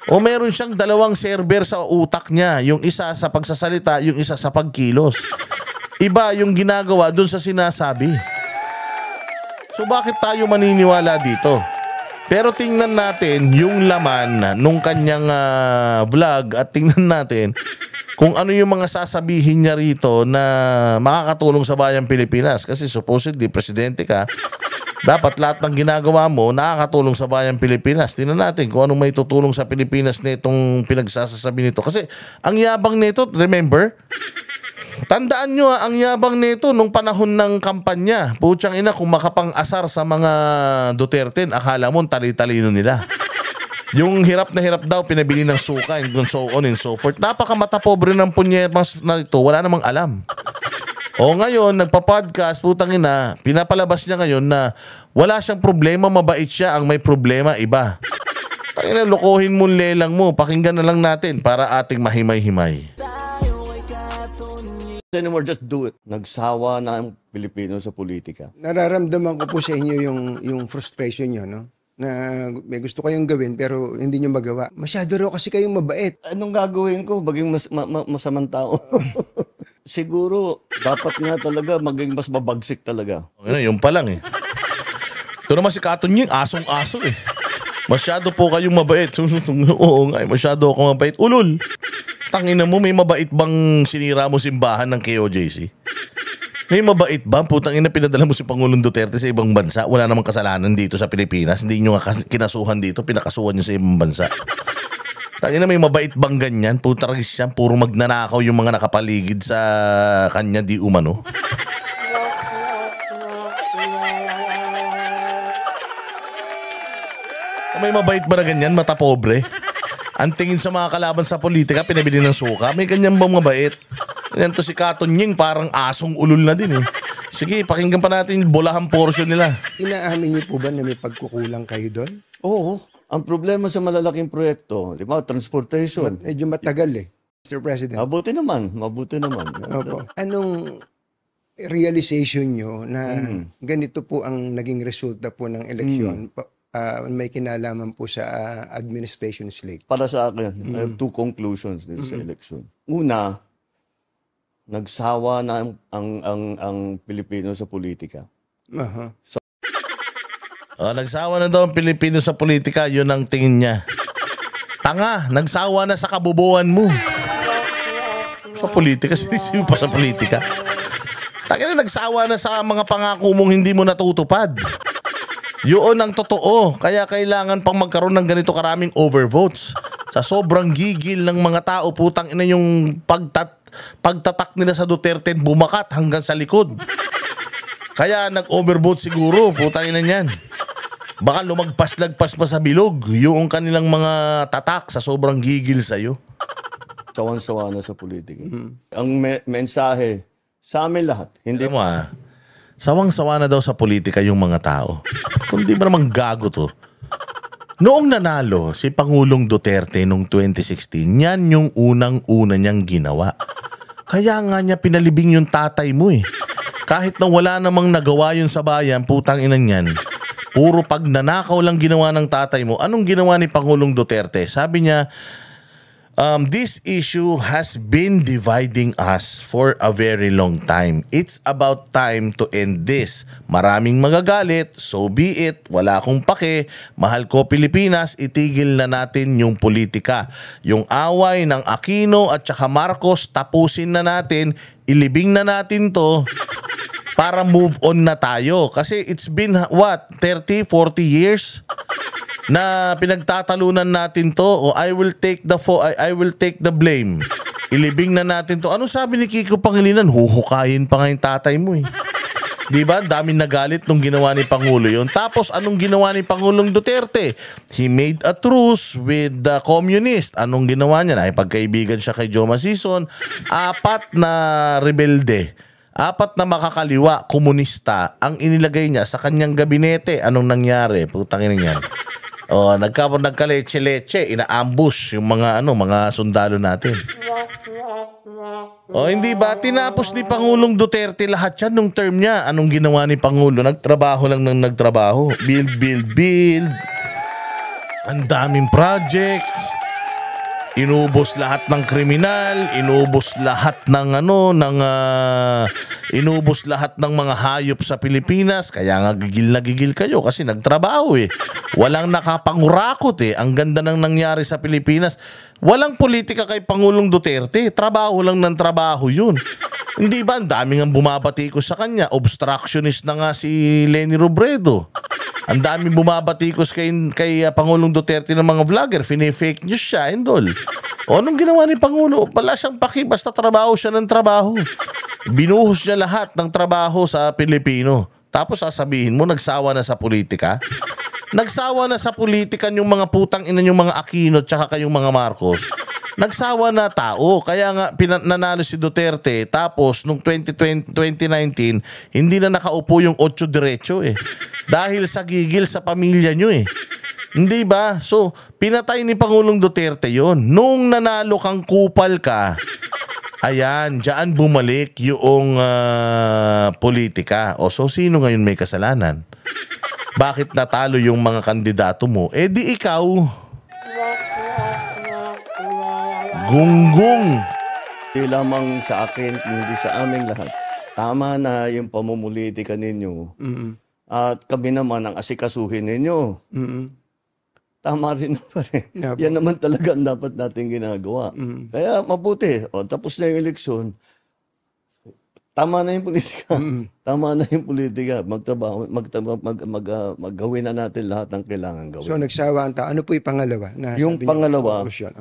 Meron siyang 2 server sa utak niya. Yung isa sa pagsasalita, yung isa sa pagkilos. Iba yung ginagawa dun sa sinasabi. So bakit tayo maniniwala dito? Pero tingnan natin yung laman nung kanyang vlog at tingnan natin kung ano yung mga sasabihin niya rito na makakatulong sa bayang Pilipinas. Kasi supposedly, presidente ka, dapat lahat ng ginagawa mo nakakatulong sa bayang Pilipinas. Tingnan natin kung anong may tutulong sa Pilipinas nitong pinagsasasabi nito. Kasi ang yabang nito, remember? Tandaan nyo ang yabang nito nung panahon ng kampanya. Putsang ina, kung makapang-asar sa mga Duterte, akala mo tali-talino nila. Yung hirap na hirap daw, pinabili ng suka and so on and so forth. Napakamata pobre ng punyemas na ito, wala namang alam. O ngayon, nagpa-podcast, putang ina, pinapalabas niya ngayon na wala siyang problema, mabait siya, ang may problema, iba. Tangina, lokohin mo lelang mo, pakinggan na lang natin para ating mahimay-himay. Anymore, just do it. Nagsawa na ang Pilipino sa politika. Nararamdaman ko po sa inyo yung frustration nyo, no? Na may gusto kayong gawin pero hindi nyo magawa. Masyado raw kasi kayong mabait. Anong gagawin ko? Maging masamang tao. Siguro, dapat nga talaga maging mas mabagsik talaga. Ano, yun pa lang eh. Ito naman si Katon Ying, asong-aso eh. Masyado po kayong mabait. Oo nga, masyado ako mabait. Ulol. Tangina mo, may mabait bang sinira mo simbahan ng KOJC? May mabait ba? Putang ina, pinadala mo si Pangulong Duterte sa ibang bansa. Wala namang kasalanan dito sa Pilipinas. Hindi nyo nga kinasuhan dito, pinakasuhan nyo sa ibang bansa. Tangina, may mabait bang ganyan? Putang siya, puro magnanakaw yung mga nakapaligid sa kanya di umano. May mabait ba na ganyan? Mata pobre? Ang tingin sa mga kalaban sa politika, pinabili ng suka. May ganyan bang mabait? Yan to si Katon Ying, parang asong ulol na din eh. Sige, pakinggan pa natin yung bolahang portion nila. Inaamin niyo po ba na may pagkukulang kayo doon? Oo. Ang problema sa malalaking proyekto, di ba, transportation. Medyo matagal eh, Mr. President. Mabuti naman, mabuti naman. Opo. Anong realization nyo na ganito po ang naging resulta po ng eleksyon? May kinalaman po sa administration slate. Para sa akin, I have two conclusions dito sa election. Una, nagsawa na ang Pilipino sa politika. Aha. Nagsawa na daw ang Pilipino sa politika, yun ang tingin niya. Tanga, nagsawa na sa kabubuan mo. Sa politika, sinisiw pa sa politika. Tanga na, nagsawa na sa mga pangako mong hindi mo natutupad. Yun ang totoo. Kaya kailangan pang magkaroon ng ganito karaming overvotes. Sa sobrang gigil ng mga tao, putang ina yung pagtatak nila sa Duterte bumakat hanggang sa likod. Kaya nag-overvote siguro, putang ina niyan. Baka lumagpas-lagpas pa sa bilog yung kanilang mga tatak sa sobrang gigil sa'yo. Sawan-sawa na sa politika. Ang mensahe sa amin lahat. Hindi mo sawang-sawa na daw sa politika yung mga tao. Kung di ba namang gago to. Noong nanalo si Pangulong Duterte noong 2016, yan yung unang-una niyang ginawa. Kaya nga niya pinalibing yung tatay mo eh. Kahit na wala namang nagawa yun sa bayan, putang inan yan. Puro pagnanakaw lang ginawa ng tatay mo. Anong ginawa ni Pangulong Duterte? Sabi niya, this issue has been dividing us for a very long time. It's about time to end this. Maraming magagalit, so be it. Wala akong pake. Mahal ko Pilipinas, itigil na natin yung politika. Yung away ng Aquino at saka Marcos, tapusin na natin. Ilibing na natin to para move on na tayo. Kasi it's been, 30, 40 years? Na pinagtatalunan natin to o I will take the blame. Ilibing na natin to. Ano sabi ni Kiko Pangilinan? Huhukayin pa nga yung tatay mo eh. Diba? Daming nagalit nung ginawa ni Pangulo yun. Tapos anong ginawa ni Pangulong Duterte? He made a truce with the communist. Anong ginawa niya? Nakipagkaibigan siya kay Joma Sison. 4 na rebelde. 4 na makakaliwa, komunista, ang inilagay niya sa kanyang gabinete. Anong nangyari? Putangin niyan. Nagka-leche-leche, ina-ambush yung mga sundalo natin. Hindi ba tinapos ni Pangulong Duterte lahat yan nung term niya? Anong ginawa ni Pangulo? Nagtrabaho lang ng nagtrabaho. Build. Ang daming projects. Inubos lahat ng kriminal, inubos lahat ng inubos lahat ng mga hayop sa Pilipinas. Kaya nga gigil na gigil kayo kasi nagtrabaho eh. Walang nakapangurakot eh. Ang ganda ng nangyari sa Pilipinas. Walang politika kay Pangulong Duterte. Trabaho lang ng trabaho yun. Hindi ba? Ang daming ang bumabati ko sa kanya. Obstructionist na nga si Leni Robredo. Ang daming bumabatikos kay Pangulong Duterte ng mga vlogger. Fine-fake news siya, indol. Anong ginawa ni Pangulo? Wala siyang paki, basta trabaho siya ng trabaho. Binuhos niya lahat ng trabaho sa Pilipino. Tapos sasabihin mo, nagsawa na sa politika? Nagsawa na sa politikan yung mga putang ina yung mga Aquino tsaka kayong mga Marcos. Nagsawa na tao. Kaya nga nanalo si Duterte. Tapos nung 2019, hindi na nakaupo yung 8 diretso eh. Dahil sa gigil sa pamilya nyo eh. Hindi ba? So, pinatay ni Pangulong Duterte yon. Nung nanalo kang kupal ka, ayan, dyan bumalik yung politika. O so, sino ngayon may kasalanan? Bakit natalo yung mga kandidato mo? Eh di ikaw. Gunggong. Hindi lamang sa akin, hindi sa aming lahat. Tama na yung pamumulitika ninyo. At kami naman ang asikasuhin ninyo. Tama rin naman eh. Yeah, Yan naman talaga ang dapat natin ginagawa. Kaya mabuti. O, tapos na yung eleksyon. Tama na yung politika. Tama na yung politika. Maggawin na natin lahat ng kailangan gawin. So nagsawa ang tao. Ano po yung pangalawa? Na Yung sabi niyo, pangalawa, conclusion?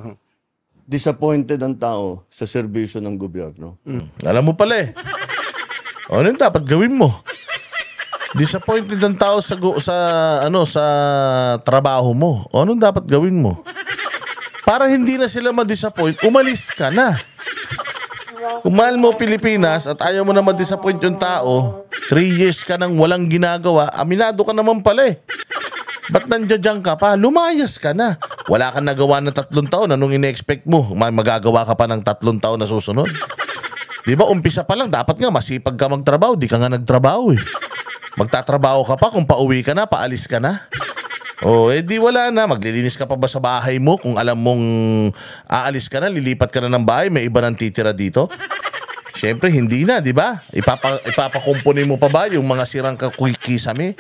disappointed ang tao sa serbisyo ng gobyerno. Alam mo pala eh. Ano yung dapat gawin mo? Disappointed ang tao sa sa trabaho mo. Anong dapat gawin mo? Para hindi na sila ma-disappoint, umalis ka na. Kung mahal mo Pilipinas at ayaw mo na ma-disappoint yung tao, 3 years ka nang walang ginagawa, aminado ka naman pala eh. Ba't nandiyan ka pa? Lumayas ka na. Wala kang nagawa ng 3 taon. Anong ine-expect mo? Magagawa ka pa ng 3 taon na susunod? Di ba, umpisa pa lang, dapat nga masipag ka magtrabaho. Di ka nga nagtrabaho eh. Magtatrabaho ka pa, kung pauwi ka na, paalis ka na. O, eh di wala na. Maglilinis ka pa ba sa bahay mo? Kung alam mong aalis ka na, lilipat ka na ng bahay, may iba nang titira dito? Siyempre, hindi na, di ba? Ipapakumpunin mo pa ba yung mga sirang kisame?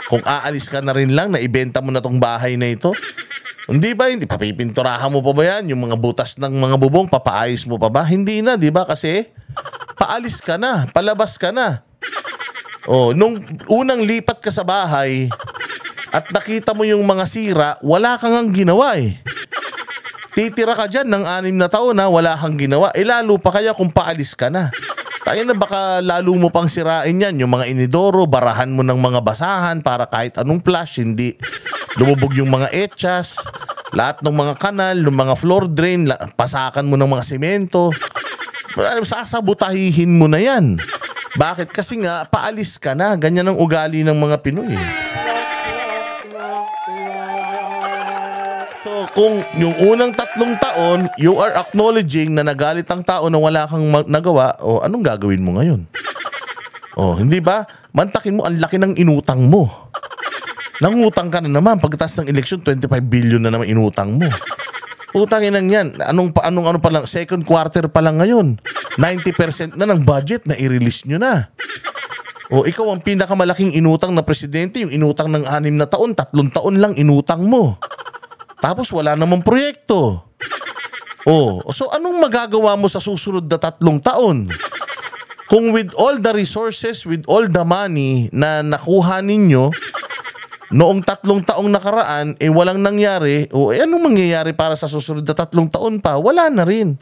Kung aalis ka na rin lang, na ibenta mo na tong bahay na ito? Hindi ba? Hindi papipinturahan mo pa ba yan? Yung mga butas ng mga bubong, papaayos mo pa ba? Hindi na, di ba? Kasi paalis ka na, palabas ka na. Oh, nung unang lipat ka sa bahay at nakita mo yung mga sira, wala kang ang ginawa eh. Titira ka dyan ng 6 na taon na wala kang ginawa. Eh lalo pa kaya kung paalis ka na. Tayo na baka lalo mo pang sirain yan. Yung mga inidoro, barahan mo ng mga basahan para kahit anong flush, hindi lumubog yung mga etchas. Lahat ng mga kanal, ng mga floor drain, pasakan mo ng mga semento. Sasabutahihin mo na yan. Bakit? Kasi nga, paalis ka na. Ganyan ang ugali ng mga Pinoy. So, kung yung unang 3 taon, you are acknowledging na nagalit ang tao na wala kang nagawa, o anong gagawin mo ngayon? O, hindi ba? Mantakin mo, ang laki ng inutang mo. Nangutang ka na naman. Pagkatapos ng eleksyon, 25 billion na naman inutang mo. Utangin lang yan. Ano pa lang, second quarter pa lang ngayon. 90% na ng budget na i-release nyo na. O ikaw ang pinakamalaking inutang na presidente, yung inutang ng 6 na taon, 3 taon lang inutang mo. Tapos wala namang proyekto. O, so anong magagawa mo sa susunod na 3 taon? Kung with all the resources, with all the money na nakuha ninyo, noong 3 taong nakaraan, eh walang nangyari, o eh anong mangyayari para sa susunod na 3 taon pa? Wala na rin.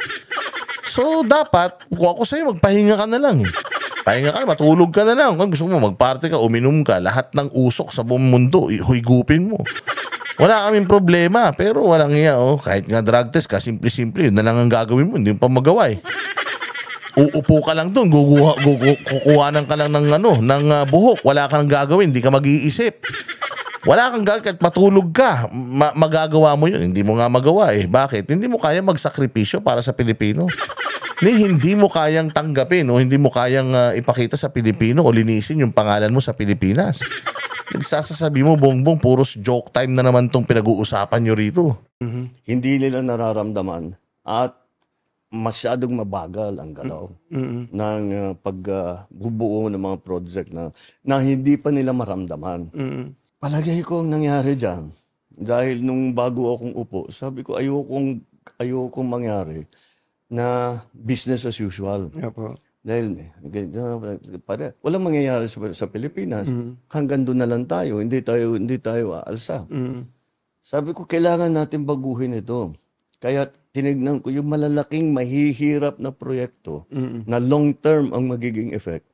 So dapat, kung ako sa'yo, magpahinga ka na lang eh. Pahinga ka na, matulog ka na lang. Kung gusto mo, magparty ka, uminom ka, lahat ng usok sa buong mundo, higupin mo. Wala kaming problema, pero walang iya, oh. Kahit nga drug test ka, simple-simple, yun na lang ang gagawin mo, hindi mo pa magawa eh. Uupo ka lang doon, kukuhanan ka lang ng buhok, wala ka nang gagawin, hindi ka mag-iisip. Wala kang gagawin, kahit matulog ka, magagawa mo yun. Hindi mo nga magawa eh. Bakit? Hindi mo kaya magsakripisyo para sa Pilipino. Hindi mo kayang tanggapin o hindi mo kayang ipakita sa Pilipino o linisin yung pangalan mo sa Pilipinas. Nagsasasabi mo, Bongbong, puros joke time na naman tong pinag-uusapan nyo rito. Hindi nila nararamdaman at masyadong mabagal ang galaw ng pagbubuo ng mga project na hindi pa nila maramdaman. Palagay ko ang nangyari dyan, dahil nung bago akong upo, sabi ko ayokong mangyari na business as usual. Opo. Dahil walang mangyayari sa Pilipinas. Hanggang doon na lang tayo, hindi tayo aalsa. Sabi ko, kailangan natin baguhin ito. Kaya tinignan ko yung malalaking mahihirap na proyekto na long term ang magiging effect.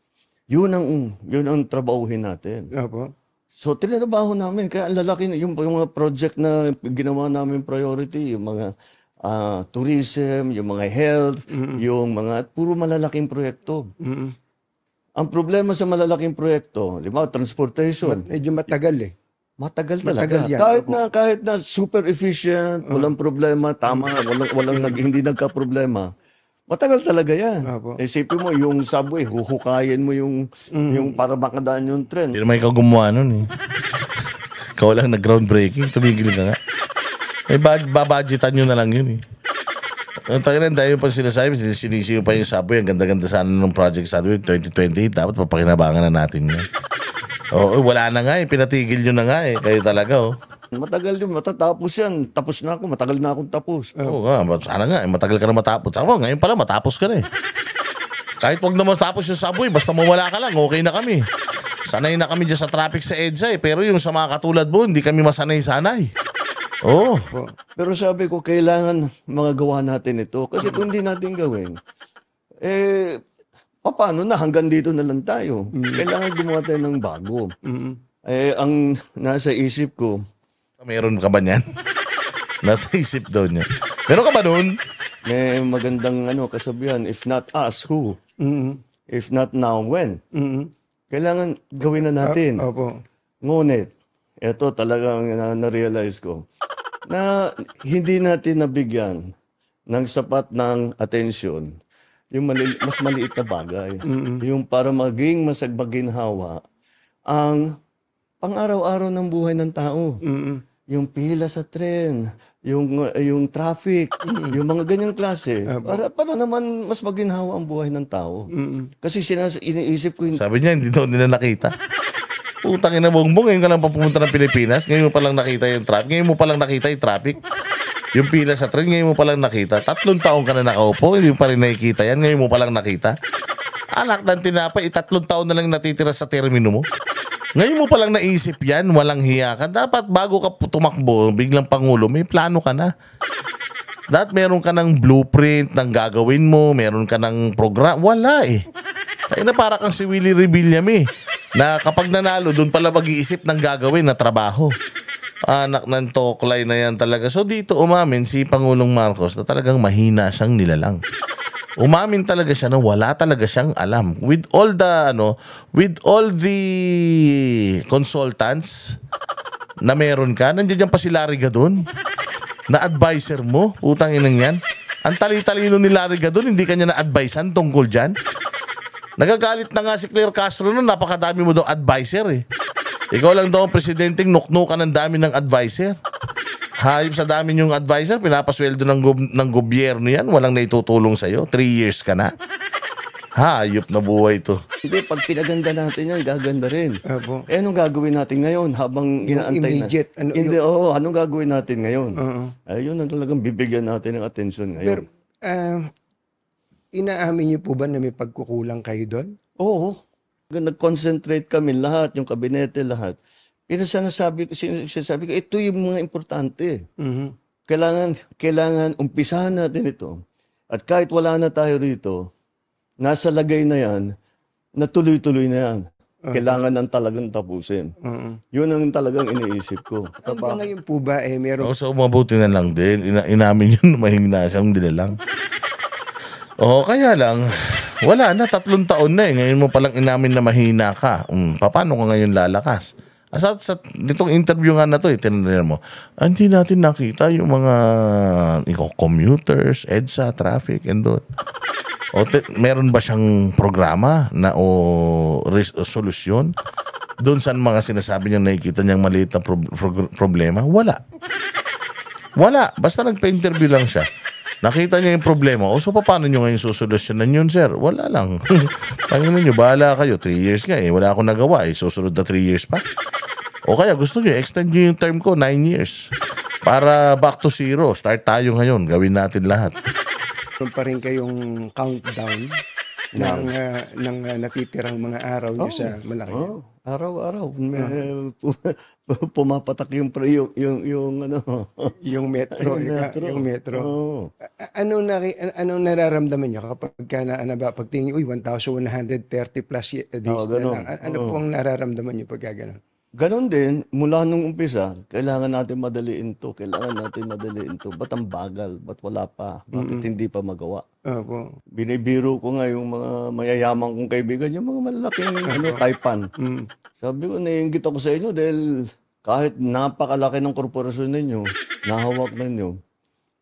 Yun ang trabahuhin natin. Opo. So, tinrabaho namin. Kaya ang lalaki, yung mga project na ginawa namin priority, yung mga tourism, yung mga health, yung mga, puro malalaking proyekto. Ang problema sa malalaking proyekto, transportation, Medyo matagal eh. matagal talaga. Matagal yan. Kahit na super efficient, walang problema, tama, walang hindi nagka-problema. Matagal talaga yan. Opo. Isipin mo, yung subway, huhukayin mo yung para makadaan yung tren. Hindi naman ikaw gumawa nun eh. Ikaw lang nag-groundbreaking, tumigil ka nga. May babudgetan nyo na lang yun eh. Ang tagilan, dahil pa sinasabi, sinisiyo pa yung subway, ang ganda-ganda sana ng project subway, 2028, dapat papakinabangan na natin yan. Oo, wala na nga eh, pinatigil nyo na nga eh, kayo talaga oh. Matagal yun, matatapos yan. Tapos na ako, matagal na akong tapos. Oo nga, sana nga, matagal ka na matapos. Ako, ngayon pala, matapos ka na eh. Kahit wag na matapos yung subway, basta mawala ka lang, okay na kami. Sanay na kami dyan sa traffic sa EDSA eh, pero yung sa mga katulad mo, hindi kami masanay-sanay. Oo. Pero sabi ko, kailangan mga gawa natin ito. Kasi kung hindi natin gawin, paano na? Hanggang dito na lang tayo. Kailangan gumawa tayo ng bago. Ang nasa isip ko, Meron ka ba niyan? Nasa isip daw niya. Meron ka ba nun? may magandang kasabihan, if not us, who? If not now, when? Kailangan gawin na natin. Opo. Ngunit, ito talagang na-realize ko, na hindi natin nabigyan ng sapat ng atensyon yung mas maliit na bagay. Yung para maging masagbaginhawa ang pang-araw-araw ng buhay ng tao. Yung pila sa tren, yung traffic, yung mga ganyang klase. Para naman mas maginhawa ang buhay ng tao. Kasi iniisip ko, Sabi niya, hindi daw nila nakita. Putang ina bongbong, ngayon ka lang papunta ng Pilipinas, ngayon mo palang nakita yung traffic, ngayon mo palang nakita yung traffic. Yung pila sa tren, ngayon mo palang nakita. 3 taon ka na nakaupo, hindi mo pa rin nakikita yan, ngayon mo palang nakita. Anak ng tinapay, 3 taon na lang natitira sa termino mo. Ngayon mo palang naisip yan, walang hiya ka. Dapat bago ka tumakbo, biglang pangulo, may plano ka na. Dapat meron ka ng blueprint ng gagawin mo, meron ka ng program. Wala eh. Kaya na para kang si Willie Rebillame eh. Na kapag nanalo, doon pala mag-iisip ng gagawin na trabaho. Anak ng toklay na yan talaga. So dito umamin si Pangulong Marcos na talagang mahina siyang nilalang. Umamin talaga siya na wala talaga siyang alam. With all the consultants na meron ka, nandiyan pa si Larry Gadon na advisor mo, utang inang yan. Ang tali-talino ni Larry Gadon, hindi kanya na-advisean tungkol dyan. Nagagalit na nga si Claire Castro nun, napakadami mo daw advisor eh. Ikaw lang daw ang presidenteng nuknukan ng dami ng advisor. Hayop sa dami yung advisor, pinapasweldo ng gobyerno yan, walang naitutulong sa'yo. 3 years ka na. Hayop na buhay to. hindi, pag pinaganda natin yan, gaganda rin. Opo. Anong gagawin natin ngayon habang inaantay immediate, na? Anong gagawin natin ngayon? Ayun ang talagang bibigyan natin ng atensyon Pero, ngayon. inaamin niyo po ba na may pagkukulang kayo doon? Oo. Nag-concentrate kami lahat, yung kabinete lahat. Sinasabi ko, ito yung mga importante. Kailangan umpisahan natin ito. At kahit wala na tayo rito, nasa lagay na yan, na tuloy-tuloy na yan. Kailangan nang talagang tapusin. Yun ang talagang iniisip ko. Hanggang ngayon po ba, meron... So mabuti na lang din. Inamin yun, mahina siyang dilalang. Kaya lang, wala na, 3 taon na eh. Ngayon mo palang inamin na mahina ka. Paano ka ngayon lalakas? Sa nitong interview nga na to, tinanong mo, hindi natin nakita yung mga commuters, EDSA, traffic, and all. Meron ba siyang programa na solusyon? Doon saan mga sinasabi niyang nakikita niyang maliit na problema? Wala. Wala. Basta nagpa-interview lang siya. Nakita niya yung problema. So paano niyo ngayon susolusyonan yun, sir? Wala lang. Tangin niyo, bahala kayo. 3 years nga eh. Wala akong nagawa eh. Susunod na 3 years pa. O kaya gusto niyo, extend niyo yung term ko, 9 years. Para back to zero. Start tayo ngayon. Gawin natin lahat. Meron pa rin kayong countdown ng natitirang mga araw niyo sa Malacanang. Araw-araw. Pumapatak yung Yung metro. Yung metro. Oo. Anong nararamdaman niyo kapag pagtingin niyo, 1,130 plus days na ganun. lang. Ano po ang nararamdaman niyo pag gano'n? ganon din, mula nung umpisa, kailangan natin madaliin to, kailangan natin madaliin to. Ba't ang bagal? Ba't wala pa? Bakit hindi pa magawa? Opo. Binibiro ko nga yung mga mayayaman kong kaibigan, yung mga malalaking Taipan. Sabi ko, naiingit ako sa inyo dahil kahit napakalaki ng korporasyon ninyo, nahawak ninyo,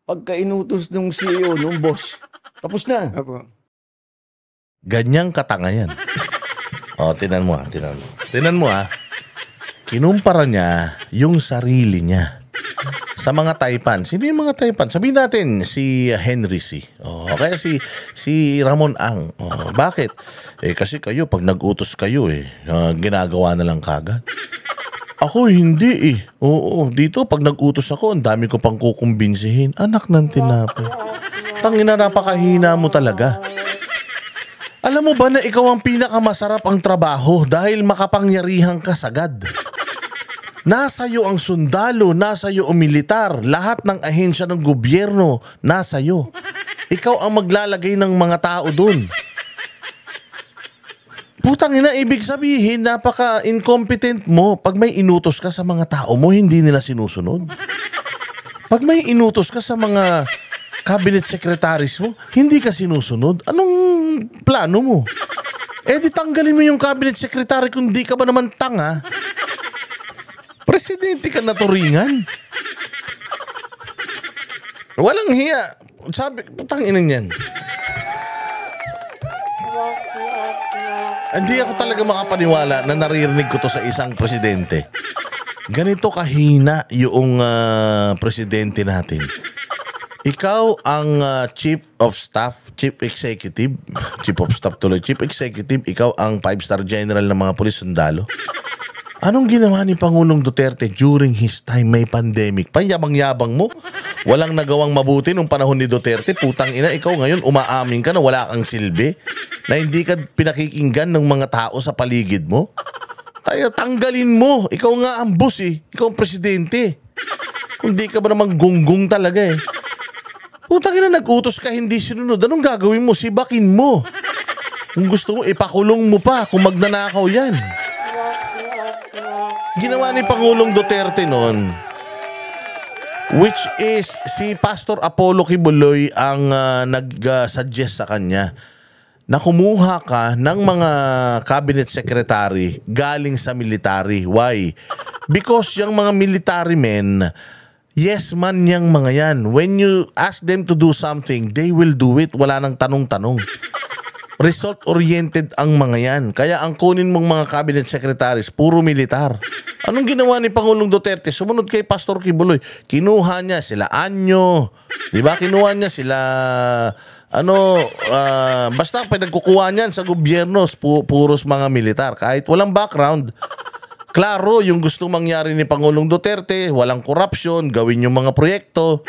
pagka inutos ng CEO, ng boss, tapos na. Opo. Ganyang katanga yan. O, tinan mo ha, tinan mo. Tinan mo ha. Kinumpara niya yung sarili niya sa mga Taipan. Sino yung mga Taipan? Sabihin natin, si Henry C. O, kaya si Ramon Ang. O, bakit? Kasi kayo, pag nag-utos kayo, ginagawa na lang kagad. Ako hindi Oo, dito pag nag-utos ako, ang dami ko pang kukumbinsihin. Anak ng tinapay. Tangina, napakahina mo talaga. Alam mo ba na ikaw ang pinakamasarap ang trabaho dahil makapangyarihan ka sagad? Nasa iyo ang sundalo, nasa iyo ang militar, lahat ng ahensya ng gobyerno, nasa iyo. Ikaw ang maglalagay ng mga tao dun. Putang ina, ibig sabihin, napaka-incompetent mo. Pag may inutos ka sa mga tao mo, hindi nila sinusunod. Pag may inutos ka sa mga cabinet secretaries mo, hindi ka sinusunod. Anong plano mo? Di tanggalin mo yung cabinet secretary kung di ka ba naman tanga. Presidente ka na turingan. Walang hiya. Sabi, putang ina niyan. Hindi ako talaga makapaniwala na naririnig ko to sa isang presidente. Ganito kahina yung presidente natin. Ikaw ang chief of staff, chief executive, ikaw ang 5-star general ng mga pulis sundalo. Anong ginawa ni Pangulong Duterte during his time? May pandemic pa, yabang-yabang mo. Walang nagawang mabuti nung panahon ni Duterte. Putang ina, ikaw ngayon umaamin ka na wala kang silbi, na hindi ka pinakikinggan ng mga tao sa paligid mo. Kaya tanggalin mo. Ikaw nga ang boss Ikaw ang presidente. Kung di ka ba namang gunggong talaga Putang ina, nag-utos ka, hindi sinunod. Anong gagawin mo? Sibakin mo. Kung gusto mo, ipakulong mo pa kung magnanakaw yan. Ginawa ni Pangulong Duterte noon, which is si Pastor Apollo Kibuloy ang nag-suggest sa kanya na kumuha ka ng mga cabinet secretary galing sa military. Why? Because yung mga military men, yes man yung mga yan. When you ask them to do something, they will do it. Wala nang tanong-tanong. Result-oriented ang mga yan. Kaya ang kunin mong mga cabinet secretaries, puro militar. Anong ginawa ni Pangulong Duterte? Sumunod kay Pastor Kibuloy. Kinuha niya sila Anyo. Diba? Kinuha niya sila... basta pinagkukuha niyan sa gobyerno, puros mga militar. Kahit walang background. Klaro, yung gusto mangyari ni Pangulong Duterte, walang korupsyon, gawin yung mga proyekto.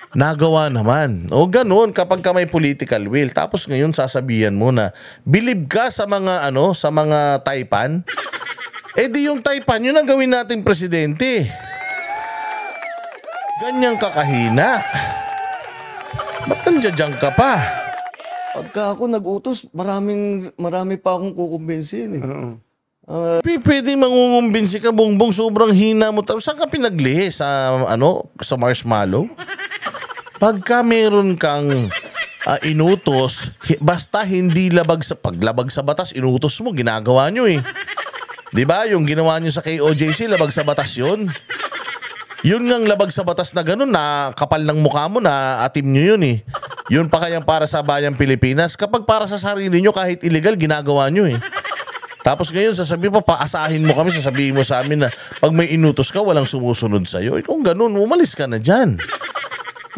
Nagawa naman. O ganun kapag ka may political will. Tapos ngayon sasabihan mo na believe ka sa mga sa mga Taipan. Di yung Taipan, yun ang gawin natin presidente. Ganyang kakahina. Ba't nandiyan ka pa? Pagka ako nag-utos, marami pa akong kukumbinsin Pwede mangungumbinsi ka, Bongbong, sobrang hina mo. Saan ka pinaglihi? Sa marshmallow? Pagka meron kang inutos, basta hindi paglabag sa batas, inutos mo, ginagawa nyo Diba? Yung ginawa nyo sa KOJC, labag sa batas yun. Yun ngang labag sa batas na ganun, na kapal ng mukha mo, na atim nyo yun Yun pa kayang para sa bayang Pilipinas. Kapag para sa sarili nyo, kahit illegal, ginagawa nyo Tapos ngayon, sasabihin pa, paasahin mo kami, sasabihin mo sa amin na pag may inutos ka, walang sumusunod sa'yo. Kung ganun, umalis ka na dyan.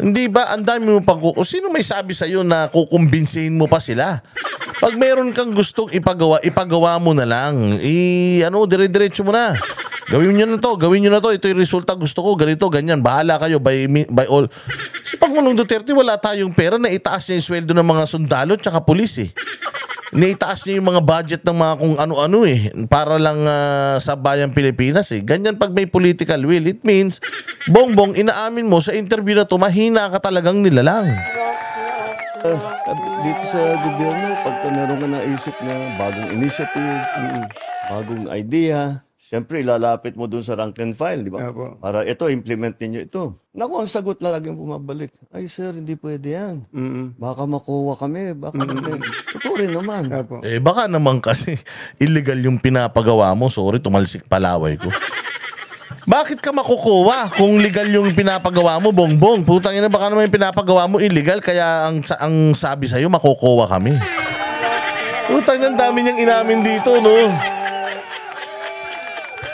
Hindi ba, ang dami mo pang sino may sabi sa'yo na kukumbinsihin mo pa sila? Pag meron kang gustong ipagawa mo na lang. Dire-diretso mo na. Gawin nyo na to. Ito yung resulta, gusto ko, ganito, ganyan. Bahala kayo by all. Si Pangulong Duterte, wala tayong pera na itaas niya yung sweldo ng mga sundalo tsaka pulis Naitaas niya yung mga budget ng mga kung ano-ano para lang sa bayang Pilipinas Ganyan pag may political will. It means, Bongbong, inaamin mo sa interview na to, mahina ka talagang nilalang. Dito sa gobyerno, pagka meron ka naisip na bagong initiative, bagong idea, Siyempre, ilalapit mo dun sa rank and file, di ba? Opo. Para ito, implement ninyo ito. Naku, ang sagot na laging bumabalik. Ay, sir, hindi pwede yan. Baka makuha kami. Baka hindi. Ito rin naman. Opo. Baka naman kasi illegal yung pinapagawa mo. Sorry, tumalsik palaway ko. Bakit ka makukuha kung legal yung pinapagawa mo, Bongbong? Putang ina, baka naman yung pinapagawa mo illegal, kaya ang sabi sa'yo, makukuha kami. Putang ina, ang dami niyang inamin dito, no?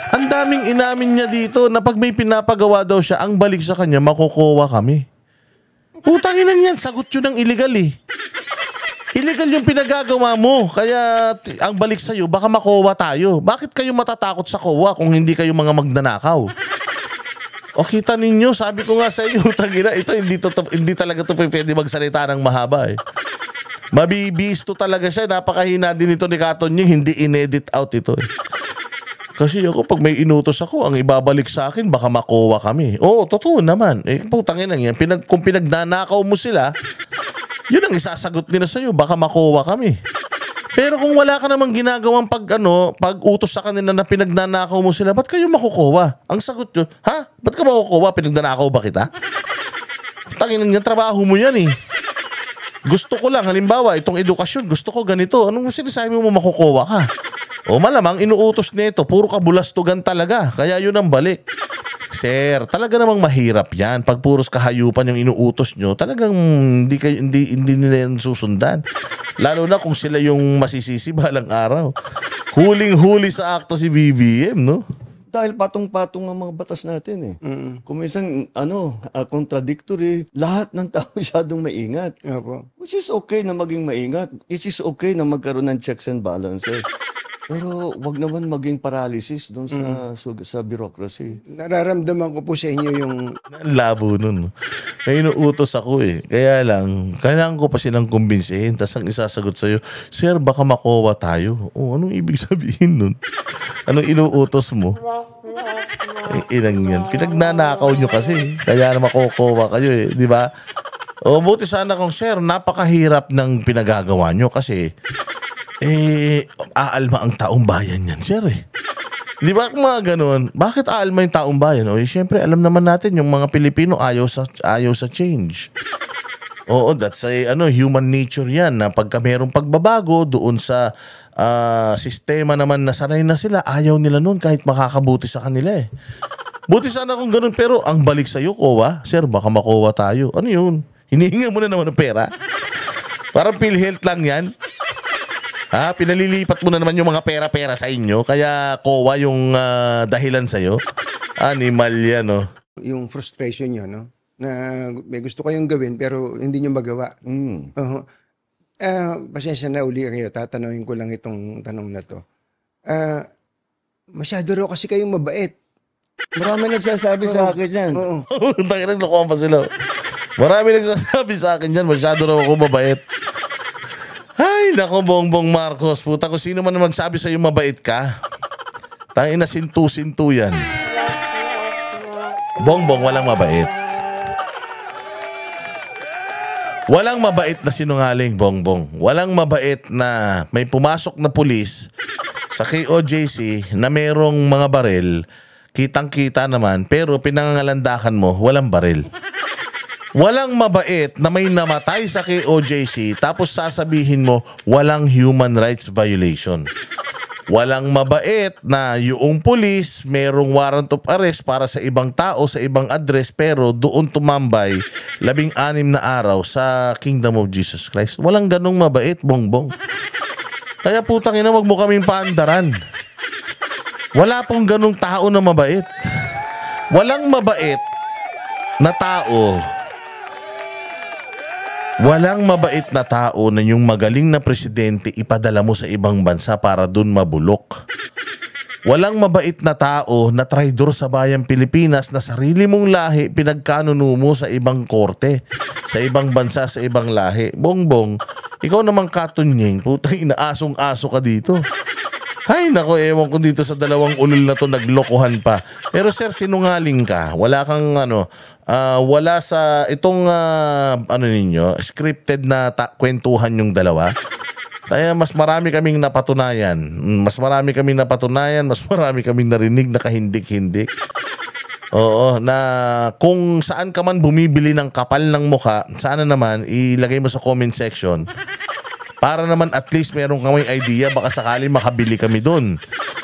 Ang daming inamin niya dito na pag may pinapagawa daw siya, ang balik sa kanya, makukuha kami. Putang ina niyan, sagot yun ng illegal eh. Illegal yung pinagagawa mo, kaya ang balik sa'yo, baka makuha tayo. Bakit kayo matatakot sa kuha kung hindi kayo mga magnanakaw? O kita ninyo, sabi ko nga sa inyo, tangina, ito hindi talaga to pwede magsalita ng mahaba eh. Mabibisto talaga siya, napakahina din ito ni Katonying, hindi inedit out ito eh. Kasi ako, pag may inutos ako, ang ibabalik sa akin, baka makuha kami. Oo, totoo naman. Putangin lang yan. Kung pinagnanakaw mo sila, yun ang isasagot nila sa'yo, baka makuha kami. Pero kung wala ka namang ginagawang pag-utos sa kanila na pinagnanakaw mo sila, ba't kayo makukuha? Ang sagot nyo, ha? Ba't ka makukuha? Pinagnanakaw ba kita? Tangin lang yan, trabaho mo yan eh. Gusto ko lang, halimbawa, itong edukasyon, gusto ko ganito. Anong sinasabi mo makukuha ka? O malamang inuutos nito, puro kabulastugan talaga. Kaya yun ang balik. Sir, talaga namang mahirap yan. Pag puros kahayupan yung inuutos nyo, talagang hindi nila yan susundan. Lalo na kung sila yung masisisi balang araw. Huling-huli sa akto si BBM, no? Dahil patong-patong ang mga batas natin eh. Kung minsan, contradictory, lahat ng tao masyadong maingat. Opo. Which is okay na maging maingat. It is okay na magkaroon ng checks and balances. Pero wag naman maging paralysis doon sa bureaucracy. Nararamdaman ko po sa inyo yung Ang labo nun. May inuutos ako eh. Kaya lang, kailangan ko pa silang kumbinsihin. Tapos ang isasagot sa'yo, Sir, baka makuha tayo. Oh, anong ibig sabihin nun? Anong inuutos mo? Ang inang yan. Pinagnanakaw nyo kasi. Kaya na makukuha kayo eh. Di ba? O buti sana kung Sir, napakahirap ng pinagagawa nyo kasi aalma ang taong bayan yan, Sir eh. Di ba mga ganun? Bakit aalma yung taong bayan? O syempre, alam naman natin yung mga Pilipino ayaw sa change. Oo, that's human nature yan na pagka mayroong pagbabago doon sa sistema naman na sanay na sila, ayaw nila nun kahit makakabuti sa kanila eh. Buti sana kung ganun, pero ang balik sa'yo, Kowa, Sir, baka makuha tayo. Ano yun? Hinihinga mo na naman ng pera. Parang PhilHealth lang yan. Pinalilipat mo na naman yung mga pera-pera sa inyo, kaya kowa yung dahilan sa'yo. Animal yan, no? yung frustration nyo, no? Na may gusto kayong gawin pero hindi nyo magawa. Pasensya na uli kayo, tatanungin ko lang itong tanong na to. Masyado raw kasi kayong mabait. Marami nagsasabi sa akin yan. Oo. Takinig, lokohan pa sila. Marami nagsasabi sa akin yan, masyado raw ako mabait. Ay, nako, Bongbong Marcos. Puta, kung sino man magsabi sa'yo mabait ka, tangin na sintu-sintu yan. Bongbong, walang mabait. Walang mabait na sinungaling, Bongbong. Walang mabait na may pumasok na pulis sa KOJC na merong mga baril, kitang-kita naman, pero pinangangalandakan mo, walang baril. Walang mabait na may namatay sa KOJC tapos sasabihin mo walang human rights violation. Walang mabait na yung pulis merong warrant of arrest para sa ibang tao sa ibang address pero doon tumambay 16 na araw sa Kingdom of Jesus Christ. Walang ganong mabait, Bongbong. Kaya putang ina, wag mo kaming paandaran. Wala pong ganong tao na mabait. Walang mabait na tao. Walang mabait na tao na yung magaling na presidente ipadala mo sa ibang bansa para dun mabulok. Walang mabait na tao na traidor sa bayang Pilipinas na sarili mong lahi pinagkanuno mo sa ibang korte, sa ibang bansa, sa ibang lahi. Bongbong, ikaw namang Katonying, putang inaasong-aso ka dito. Ay nako, ewan ko dito sa dalawang ulol na to, naglokohan pa. Pero sir, sinungaling ka. Wala kang wala sa itong ninyo, scripted na kwentuhan yung dalawa. Kaya mas marami kaming napatunayan. Mas marami kaming napatunayan, mas marami kaming narinig na kahindik-hindik. Oo, na kung saan ka man bumibili ng kapal ng muka, sana naman ilagay mo sa comment section. Para naman at least meron kami idea, baka sakali makabili kami doon.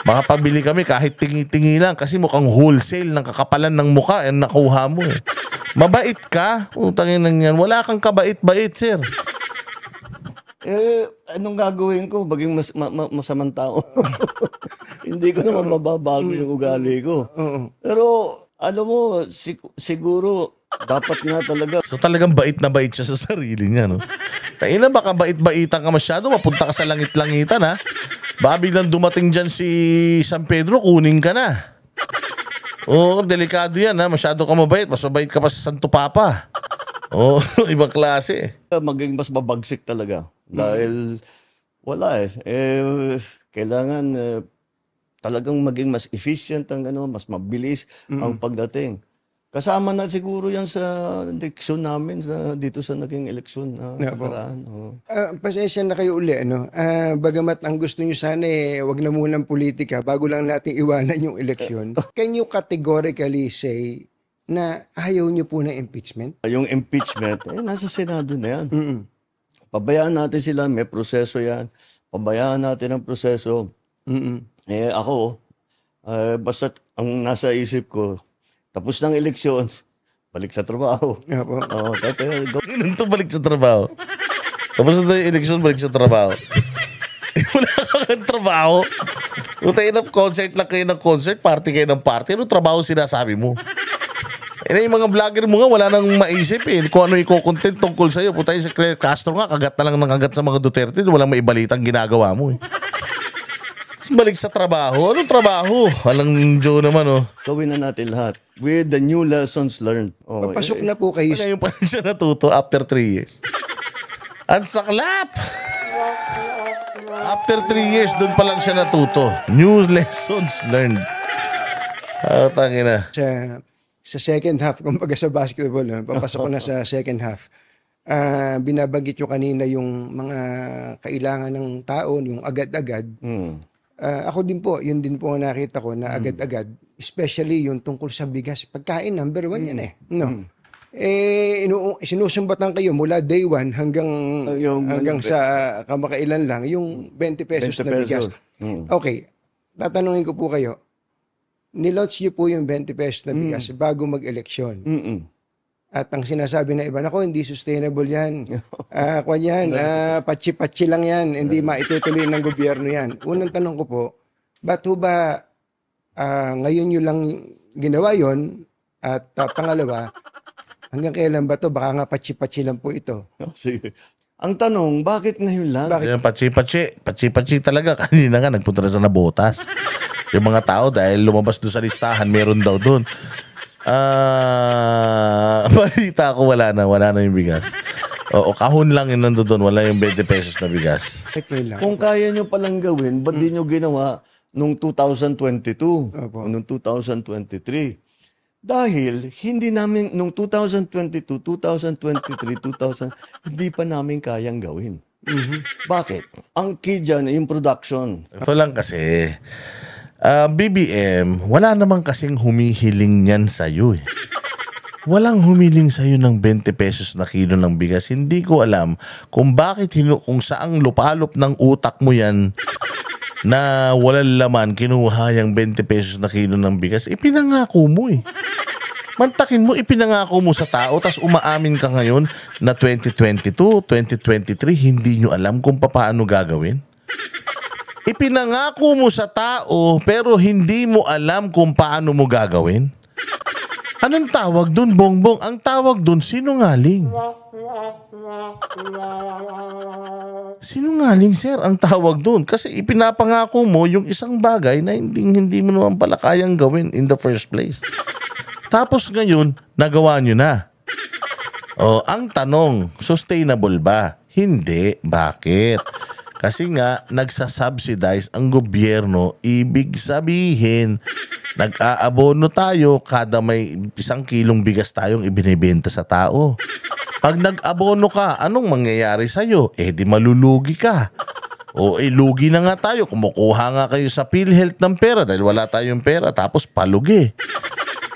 Makapabili kami kahit tingi-tingi lang kasi mukhang wholesale ng kakapalan ng muka ang nakuha mo. Mabait ka? Utangin lang yan. Wala kang kabait-bait, sir. Anong gagawin ko? Baging masamang tao. Hindi ko naman mababago yung ugali ko. Pero, ano mo, siguro, dapat nga talaga. So talagang bait na bait siya sa sarili niya, no? Kaya na baka bait-baitan ka masyado, mapunta ka sa langit-langitan, ha? Baka biglang dumating dyan si San Pedro, kunin ka na. Oo, delikado yan, ha? Masyado ka mabait, mas mabait ka pa sa Santo Papa. Oo, ibang klase. Maging mas mabagsik talaga. Dahil wala kailangan talagang maging mas efficient ang mas mabilis ang pagdating. Kasama na siguro yan sa eleksyon namin dito sa naging eleksyon nakaraan. Pasensya na kayo uli, bagamat ang gusto nyo sana wag na munang politika bago lang natin iwanan yung eleksyon. Can you categorically say na ayaw nyo po ng impeachment? Yung impeachment, nasa Senado na yan. Pabayaan natin sila, may proseso yan. Pabayaan natin ang proseso. Ako, basta ang nasa isip ko, tapos ng eleksyon, balik sa trabaho. Ganun to, balik sa trabaho. Tapos na yung eleksyon, balik sa trabaho. Wala kang trabaho. Utay na concert lang kayo ng concert, party kayo ng party. Ano trabaho sinasabi mo? Yung mga vlogger mo nga, wala nang maisip kung ano i-content tungkol sa'yo. Putay, si Claire Castro nga, kagat na lang ng kagat sa mga Duterte. Walang maibalitang ginagawa mo. Balik sa trabaho. Anong trabaho? Walang Joe naman, Gawin na natin lahat. With the new lessons learned. Papasok na po kayo. Ngayon pa rin siya natuto after 3 years. Ang saklap! After 3 years, doon pa lang siya natuto. New lessons learned. Tangin na. Sa second half, kumbaga sa basketball, papasok ko na sa second half. Binabanggit nyo kanina yung mga kailangan ng tao, yung agad-agad. Ako din po, yun din po ang nakita ko na agad-agad, especially yung tungkol sa bigas. Pagkain, number 1 yan No? Sinusumbatan kayo mula day 1 hanggang sa kamakailan lang, yung 20 pesos na bigas. Okay, tatanungin ko po kayo, nilaunch niyo po yung 20 pesos na bigas bago mag-eleksyon. At ang sinasabi na iba, nako, hindi sustainable yan. Patsi-patsi lang yan. Hindi maitutuloy ng gobyerno yan. Unang tanong ko po, ba't ho ba ngayon nyo lang ginawa yon? At pangalawa, hanggang kailan ba to? Baka nga patsi-patsi lang po ito. Sige. Ang tanong, bakit ngayon lang? Patsi-patsi talaga. Kanina nga, nagpunta na sa nabotas. Yung mga tao dahil lumabas doon sa listahan, meron daw doon. Balita ko wala na yung bigas. O kahon lang yung nando doon, wala yung 20 pesos na bigas. Kung kaya nyo palang gawin, ba't di nyo ginawa nung 2022 o nung 2023? Dahil hindi namin, nung 2022, 2023, hindi pa namin kayang gawin. Bakit? Ang key dyan, yung production. Ito lang kasi, BBM, wala namang kasing humihiling niyan sa'yo Walang humiling sa'yo ng 20 pesos na kilo ng bigas. Hindi ko alam kung bakit, kung saang lupalop ng utak mo yan na walang laman, kinuha yung 20 pesos na kilo ng bigas. Ipinangako mo Mantakin mo, ipinangako mo sa tao, tas umaamin ka ngayon na 2022, 2023, hindi nyo alam kung paano gagawin. Ipinangako mo sa tao, pero hindi mo alam kung paano mo gagawin. Anong tawag dun, Bongbong? Ang tawag dun, sinungaling. Sinungaling, sir, ang tawag dun. Kasi ipinapangako mo yung isang bagay na hindi mo naman pala kayang gawin in the first place. Tapos ngayon, nagawa nyo na. Ang tanong, sustainable ba? Hindi. Bakit? Kasi nga, nagsasubsidize ang gobyerno. Ibig sabihin, nag-aabono tayo kada may 1 kilong bigas tayong ibinibenta sa tao. Pag nag-abono ka, anong mangyayari sa'yo? Di malulugi ka. O lugi na nga tayo, kumukuha nga kayo sa PhilHealth ng pera dahil wala tayong pera tapos palugi.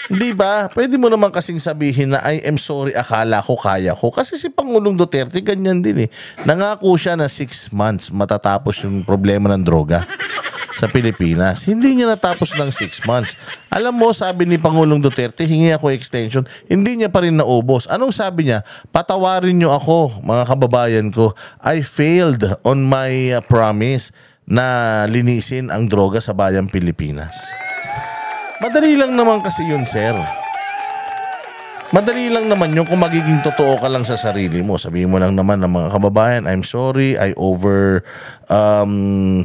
Di ba? Pwede mo naman kasing sabihin na I am sorry, akala ko kaya ko. Kasi si Pangulong Duterte ganyan din eh. Nangako siya na 6 months matatapos yung problema ng droga sa Pilipinas. Hindi niya natapos ng 6 months. Alam mo, sabi ni Pangulong Duterte, hingi ako extension, hindi niya pa rin naubos. Anong sabi niya? Patawarin niyo ako, mga kababayan ko. I failed on my promise na linisin ang droga sa bayang Pilipinas. Madali lang naman kasi yun, sir. Madali lang naman yung kung magiging totoo ka lang sa sarili mo. Sabihin mo lang naman ng mga kababayan, I'm sorry, I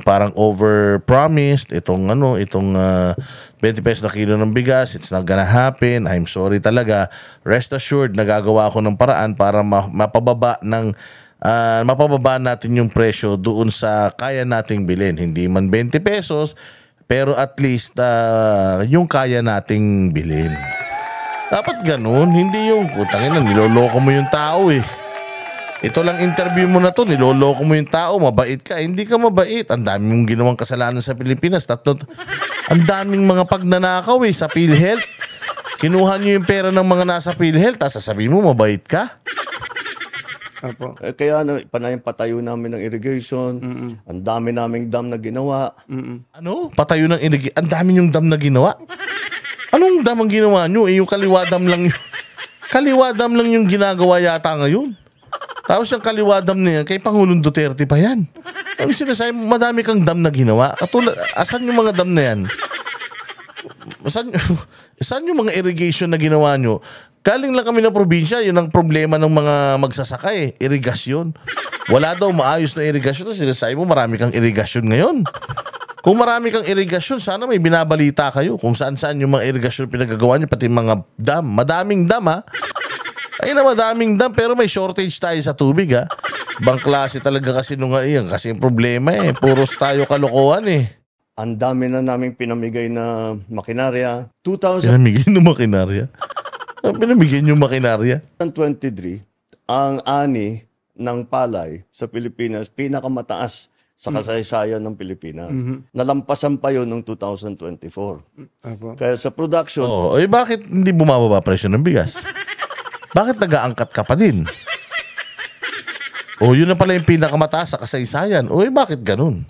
parang over promised itong 20 pesos na kilo ng bigas, it's not gonna happen. I'm sorry talaga. Rest assured, nagagawa ako ng paraan para mapababa natin yung presyo doon sa kaya nating bilhin. Hindi man 20 pesos, pero at least yung kaya nating bilhin. Dapat ganun, hindi yung putangin na niloloko mo yung tao eh. Ito lang interview mo na to, niloloko mo yung tao, mabait ka. Hindi ka mabait. Ang dami mong ginawang kasalanan sa Pilipinas. Ang daming mga pagnanakaw eh sa PhilHealth. Kinuha niyo yung pera ng mga nasa PhilHealth, tapos sasabihin mo mabait ka. Apo. Kaya patayo namin ng irrigation, ang dami naming dam na ginawa. Ano? Patayo ng irrigation? Ang dami yung dam na ginawa? Anong dam ang ginawa nyo? Yung kaliwa dam lang yun. Kaliwa dam lang yung ginagawa yata ngayon. Tapos yung kaliwa dam na yan, kay Pangulong Duterte pa yan. Ano sinasabi? Madami kang dam na ginawa. Asan yung mga dam na yan? Saan yung mga irrigation na ginawa nyo? Galing lang kami ng probinsya, yun ang problema ng mga magsasaka irigasyon. Wala daw maayos na irigasyon. Tapos sinasabi mo marami kang irigasyon ngayon. Kung marami kang irigasyon, sana may binabalita kayo kung saan-saan yung mga irigasyon pinagagawa nyo, pati mga dam. Madaming dam ha. Ay na madaming dam pero may shortage tayo sa tubig ha. Bang klase talaga kasi nung iyan. Kasi yung problema puros tayo kalokohan eh. Ang dami na naming pinamigay na makinarya. 2023, Pinamigay ng makinarya? Pinamigay yung makinarya? ang ani ng palay sa Pilipinas, pinakamataas sa kasaysayan ng Pilipinas. Nalampasan pa yun noong 2024. Apo. Kaya sa production, Bakit hindi bumababa presyo ng bigas? Bakit nag-aangkat ka pa din? Yun na pala yung pinakamataas sa kasaysayan. Bakit ganun?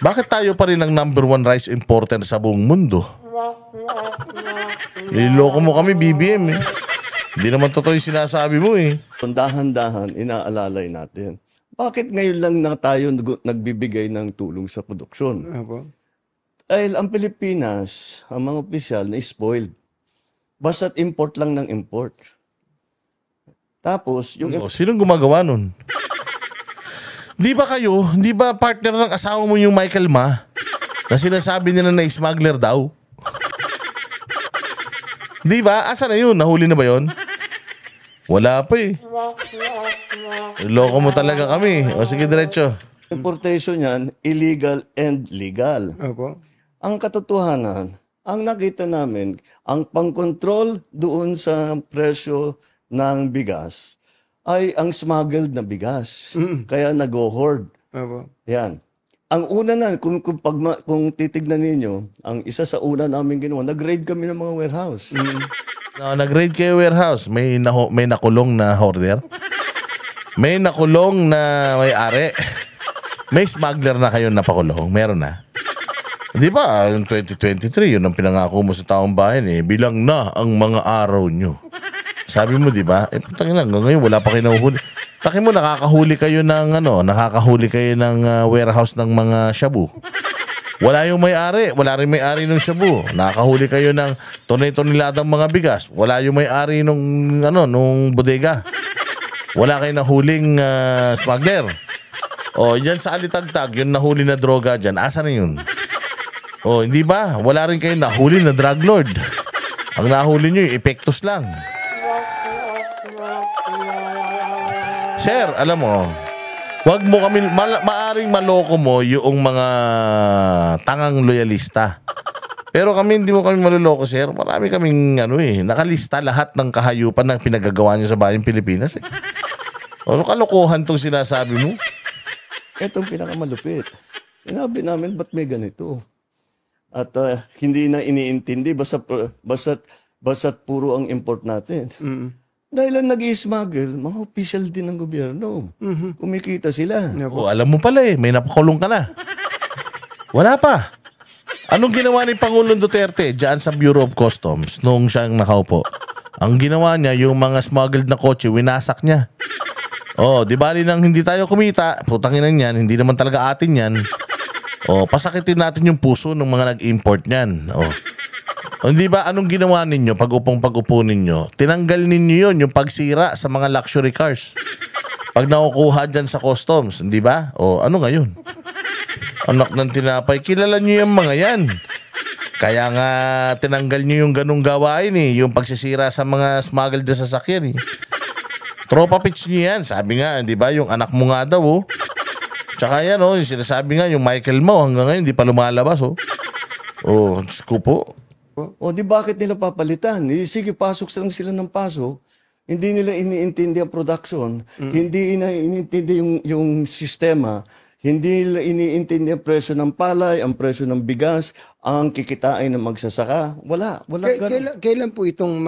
Bakit tayo pa rin ang #1 rice importer sa buong mundo? Niloko mo kami, BBM eh. Hindi naman totoo yung sinasabi mo eh. dahan-dahan inaalalay natin. Bakit ngayon lang na tayo nagbibigay ng tulong sa produksyon? Apo. Dahil ang Pilipinas, ang mga opisyal na spoiled. Basta't import lang ng import. Tapos, yung Sinong gumagawa nun? Di ba partner ng asawa mo yung Michael Ma? Na sinasabi nila na smuggler daw? Di ba? Asa na yun? Nahuli na ba yun? Wala pa eh. Loko mo talaga kami. Sige, diretso. importation yan, illegal and legal. Apo. Ang katotohanan, ang nakita namin, ang pangkontrol doon sa presyo ng bigas ay ang smuggled na bigas. Kaya nag-hoard. Apo. Yan. Ang una na, kung titignan ninyo, ang isa sa una namin ginawa, nag-raid kami ng mga warehouse. Nag-raid kayo warehouse. May nakulong na hoarder? May nakulong na may-ari? May smuggler na kayo napakulong? Meron na? Di ba, yung 2023, yun ang pinangako mo sa taong bayan eh. Bilang na ang mga araw nyo. Sabi mo, di ba? Putangin lang, ngayon wala pa kayo nahuhuli. Taki mo, nakakahuli kayo ng warehouse ng mga shabu. Wala yung may-ari. Wala rin may-ari ng shabu. Nakakahuli kayo ng tonay-toniladang mga bigas. Wala yung may-ari nung bodega. Wala kayo nahuling smuggler. Dyan sa Alitagtag, yung nahuli na droga dyan, asa na yun? Hindi ba? Wala rin kayo nahuli na drug lord. Ang nahuli nyo, yung epektos lang. Sir, alam mo, wag mo kami, maaring maloko mo yung mga tangang loyalista. Pero kami, hindi mo kami maluloko, sir. Marami kaming, nakalista lahat ng kahayupan ng pinagagawa niyo sa bayang Pilipinas, eh. Kalokohan tong sinasabi mo. Etong pinakamalupit. Sinabi namin, ba't may ganito? At hindi na iniintindi, basta't puro ang import natin. Dahil ang nag-i-smuggle, mga official din ng gobyerno. Kumikita sila. Oh, alam mo pala may napakulong ka na. Wala pa. Anong ginawa ni Pangulong Duterte dyan sa Bureau of Customs nung siyang nakaupo? Ang ginawa niya, yung mga smuggled na kotse, winasak niya. Oh, di bali nang hindi tayo kumita, putangin na yan, hindi naman talaga atin yan. Oh, pasakitin natin yung puso ng mga nag-import niyan. Oh. Hindi ba anong ginawa ninyo pag-upo ninyo? Tinanggal ninyo yun, yung pagsira sa mga luxury cars. Pag nakukuha dyan sa customs, hindi ba? O ano ngayon? Anak ng tinapay, kilala nyo yung mga yan. Kaya nga tinanggal nyo yung ganung gawain yung pagsisira sa mga smuggled na sasakyan Tropa pitch nyo yan. Sabi nga, di ba, yung anak mo nga daw Tsaka yan yung sinasabi nga, yung Michael Mau hanggang ngayon, di pa lumalabas Diyos ko po. O di bakit nila papalitan? Sige, pasok lang sila ng pasok. Hindi nila iniintindi ang production. Hindi iniintindi yung sistema. Hindi nila iniintindi ang presyo ng palay, ang presyo ng bigas, ang kikitain ng magsasaka. Wala ganun. Kailan po itong